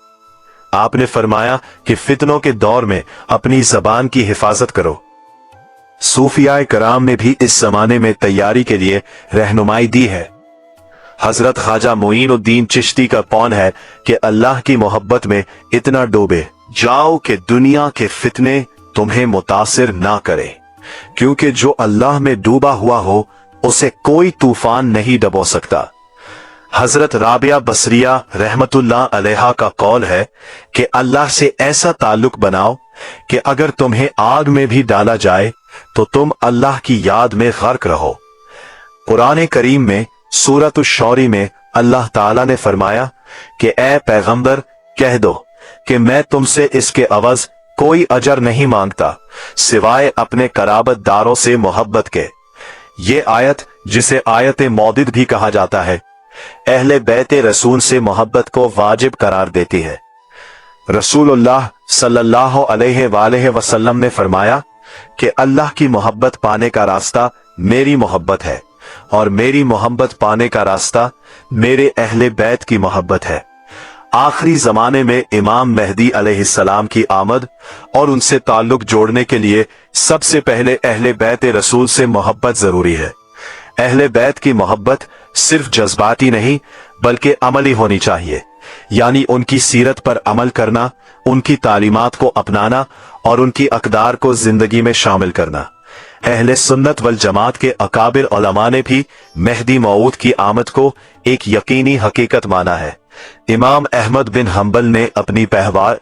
आपने फरमाया कि फितनों के दौर में अपनी जबान की हिफाजत करो। सूफियाए कराम ने भी इस जमाने में तैयारी के लिए रहनुमाई दी है। हजरत ख्वाजा मोइनुद्दीन चिश्ती का कौल है कि अल्लाह की मोहब्बत में इतना डूबे जाओ कि दुनिया के फितने तुम्हें मुतासिर ना करे, क्योंकि जो अल्लाह में डूबा हुआ हो उसे कोई तूफान नहीं डबो सकता। हजरत राबिया बसरिया रहमतुल्लाह अलैहा का कौल है कि अल्लाह से ऐसा ताल्लुक बनाओ कि अगर तुम्हें आग में भी डाला जाए तो तुम अल्लाह की याद में गर्क रहो। कुरान करीम में सूरत अश-शौरी में अल्लाह ताला ने फरमाया कि ए पैगंबर कह दो कि मैं तुमसे इसके अवज कोई अजर नहीं मांगता सिवाय अपने कराबतदारों से मोहब्बत के। ये आयत जिसे आयत मौदिद भी कहा जाता है अहले बैते रसूल से मोहब्बत को वाजिब करार देती है। रसूलुल्लाह सल्लल्लाहु अलैहि वसल्लम ने फरमाया कि अल्लाह की मोहब्बत पाने का रास्ता मेरी मोहब्बत है और मेरी मोहब्बत पाने का रास्ता मेरे अहले बैत की मोहब्बत है। आखिरी जमाने में इमाम मेहदी अलैहिस्सलाम की आमद और उनसे ताल्लुक जोड़ने के लिए सबसे पहले अहले बैत रसूल से मोहब्बत जरूरी है। अहले बैत की मोहब्बत सिर्फ जज्बाती नहीं बल्कि अमली होनी चाहिए, यानी उनकी सीरत पर अमल करना, उनकी तालीमात को अपनाना और उनकी अक़दार को जिंदगी में शामिल करना। अहले सुन्नत वल जमात के अकाबिर उलमा ने भी मेहदी मऊद की आमद को एक यकीनी हकीकत माना है। इमाम अहमद बिन हंबल ने अपनी पहवार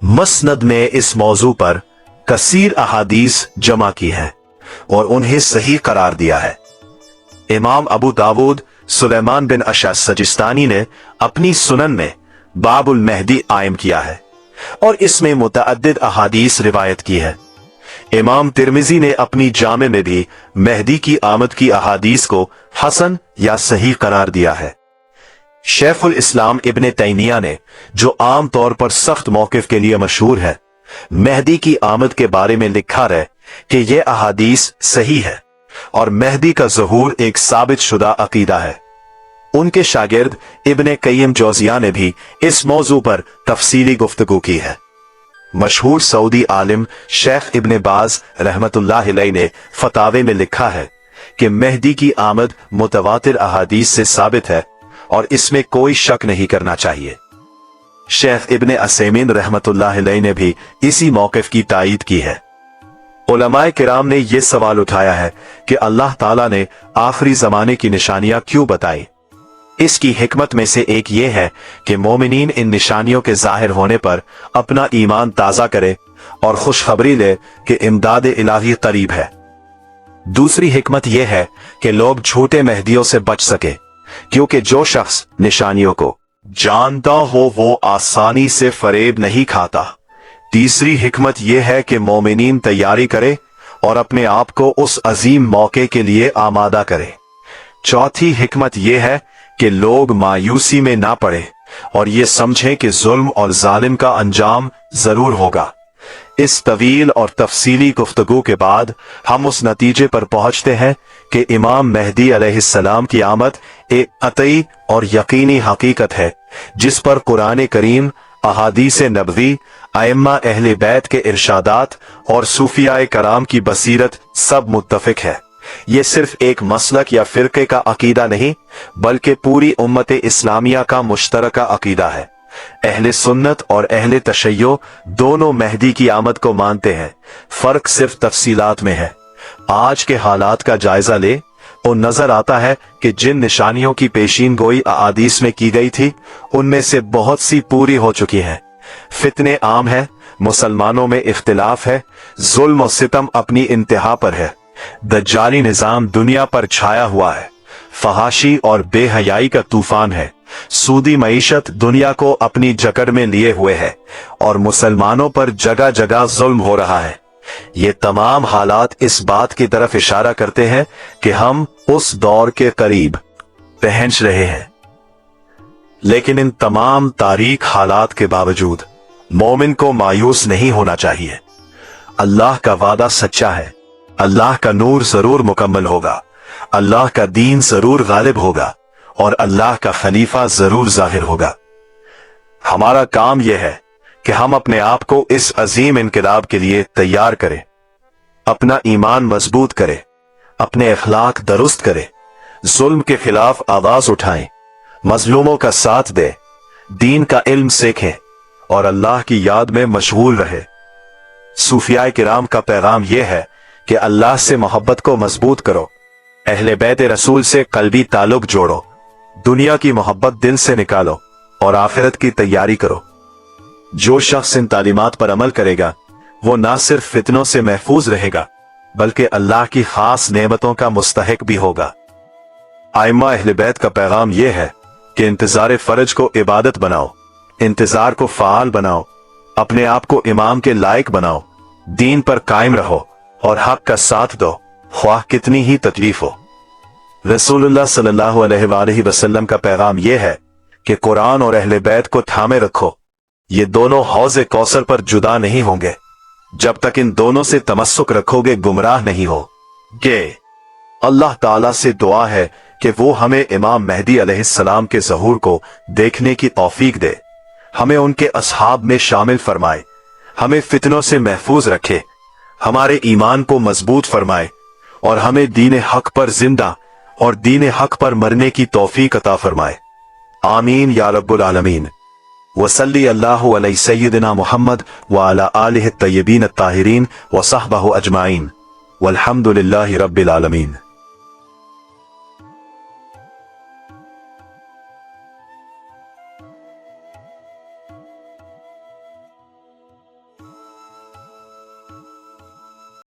मसनद में इस मौजू पर कसीर अहादीस जमा की है और उन्हें सही करार दिया है। इमाम अबू दाऊद सुलेमान बिन अशअस सजिस्तानी ने अपनी सुनन में बाबुल मेहदी आयम किया है और इसमें मुतअद्दिद अहादीस रिवायत की है। इमाम तिरमिजी ने अपनी जामे में भी मेहदी की आमद की अहादीस को हसन या सही करार दिया है। शेखुल इस्लाम इब्ने तैमिया ने, जो आम तौर पर सख्त मौकिफ के लिए मशहूर है, मेहदी की आमद के बारे में लिखा है कि यह अहादीस सही है और मेहदी का ज़हूर एक साबित शुदा अकीदा है। उनके शागिर्द इब्ने कय्यम जौजिया ने भी इस मौजू पर तफसीली गुफ्तगू की है। मशहूर सऊदी आलिम शेख इब्ने बाज रहमतुल्लाह अलैह ने फतावे में लिखा है कि मेहदी की आमद मुतवातिर अहादीस से साबित है और इसमें कोई शक नहीं करना चाहिए। शेख इब्ने असैमीन रहमतुल्लाह अलैह ने भी इसी मौक़िफ़ की तायीद की है। उलमाए किराम ने यह सवाल उठाया है कि अल्लाह ताला ने आखिरी जमाने की निशानियां क्यों बताई। इसकी हिकमत में से एक ये है कि मोमिनीन इन निशानियों के जाहिर होने पर अपना ईमान ताज़ा करे और खुशखबरी ले कि इमदाद इलाही करीब है। दूसरी हिकमत यह है कि लोग झूठे मेहदियों से बच सके, क्योंकि जो शख्स निशानियों को जानता हो वो आसानी से फरेब नहीं खाता। तीसरी हिकमत यह है कि मोमिनीन तैयारी करे और अपने आप को उस अजीम मौके के लिए आमादा करे। चौथी हिकमत यह है कि लोग मायूसी में ना पड़े और ये समझें कि जुल्म और जालिम का अंजाम जरूर होगा। इस तवील और तफसीली गुफ्तगू के बाद हम उस नतीजे पर पहुंचते हैं कि इमाम मेहदी अलैहिस्सलाम की आमद एक अतई और यकीनी हकीकत है, जिस पर कुरान करीम, अहादीस नबवी, अइम्मा अहले बैत के इरशादात और सूफियाए कराम की बसीरत सब मुत्तफिक है। ये सिर्फ एक मसलक या फिरके का अकीदा नहीं बल्कि पूरी उम्मत इस्लामिया का मुश्तरका अकीदा है। अहले सुन्नत और अहले तशय्यो दोनों मेहदी की आमद को मानते हैं, फर्क सिर्फ तफसीलात में है। आज के हालात का जायजा ले तो नजर आता है कि जिन निशानियों की पेशीन गोई अहादीस में की गई थी उनमें से बहुत सी पूरी हो चुकी हैं। फितने आम है, मुसलमानों में इख्तिलाफ है, जुल्म और सितम अपनी इंतहा पर है, दज्जाली निजाम दुनिया पर छाया हुआ है, फहाशी और बेहयाई का तूफान है, सूदी मईशत दुनिया को अपनी जकड़ में लिए हुए है और मुसलमानों पर जगह जगह जुल्म हो रहा है। ये तमाम हालात इस बात की तरफ इशारा करते हैं कि हम उस दौर के करीब पहुंच रहे हैं। लेकिन इन तमाम तारीख हालात के बावजूद मोमिन को मायूस नहीं होना चाहिए। अल्लाह का वादा सच्चा है, अल्लाह का नूर जरूर मुकम्मल होगा, अल्लाह का दीन जरूर गालिब होगा और अल्लाह का खलीफा जरूर जाहिर होगा। हमारा काम यह है कि हम अपने आप को इस अजीम इनकलाब के लिए तैयार करें, अपना ईमान मजबूत करें, अपने अखलाक दुरुस्त करें, जुल्म के खिलाफ आवाज उठाएं, मजलूमों का साथ दें, दीन का इल्म सीखें और अल्लाह की याद में मशगूल रहे। सूफियाए किराम का पैगाम यह है कि अल्लाह से मोहब्बत को मजबूत करो, अहले बैत रसूल से कल्बी ताल्लुक जोड़ो, दुनिया की मोहब्बत दिल से निकालो और आखिरत की तैयारी करो। जो शख्स इन तालीमात पर अमल करेगा वो ना सिर्फ फितनों से महफूज रहेगा बल्कि अल्लाह की खास नेमतों का मुस्तहिक भी होगा। आइम्मा अहले बैत का पैगाम यह है कि इंतजार फर्ज को इबादत बनाओ, इंतजार को फ़ाल बनाओ, अपने आप को इमाम के लायक बनाओ, दीन पर कायम रहो और हक का साथ दो, ख्वाह कितनी ही तकलीफ हो। रसूलुल्लाह सल्लल्लाहु अलैहि वसल्लम का पैगाम यह है कि कुरान और अहले बैत को थामे रखो। ये दोनों हौज़े कौसर पर जुदा नहीं होंगे। जब तक इन दोनों से तमस्सुक रखोगे गुमराह नहीं हो गे। अल्लाह ताला से दुआ है کہ وہ ہمیں امام مہدی علیہ السلام کے ظہور کو دیکھنے کی توفیق دے، ہمیں ان کے اصحاب میں شامل فرمائے، ہمیں فتنوں سے محفوظ رکھے، ہمارے ایمان کو مضبوط فرمائے، اور ہمیں دین حق پر زندہ اور دین حق پر مرنے کی توفیق عطا فرمائے۔ آمین یا رب العالمین۔ وصلی اللہ علیہ سیدنا محمد وعلی آلہ الطیبین الطاہرین وصحبہ اجمعین، والحمد للہ رب العالمین۔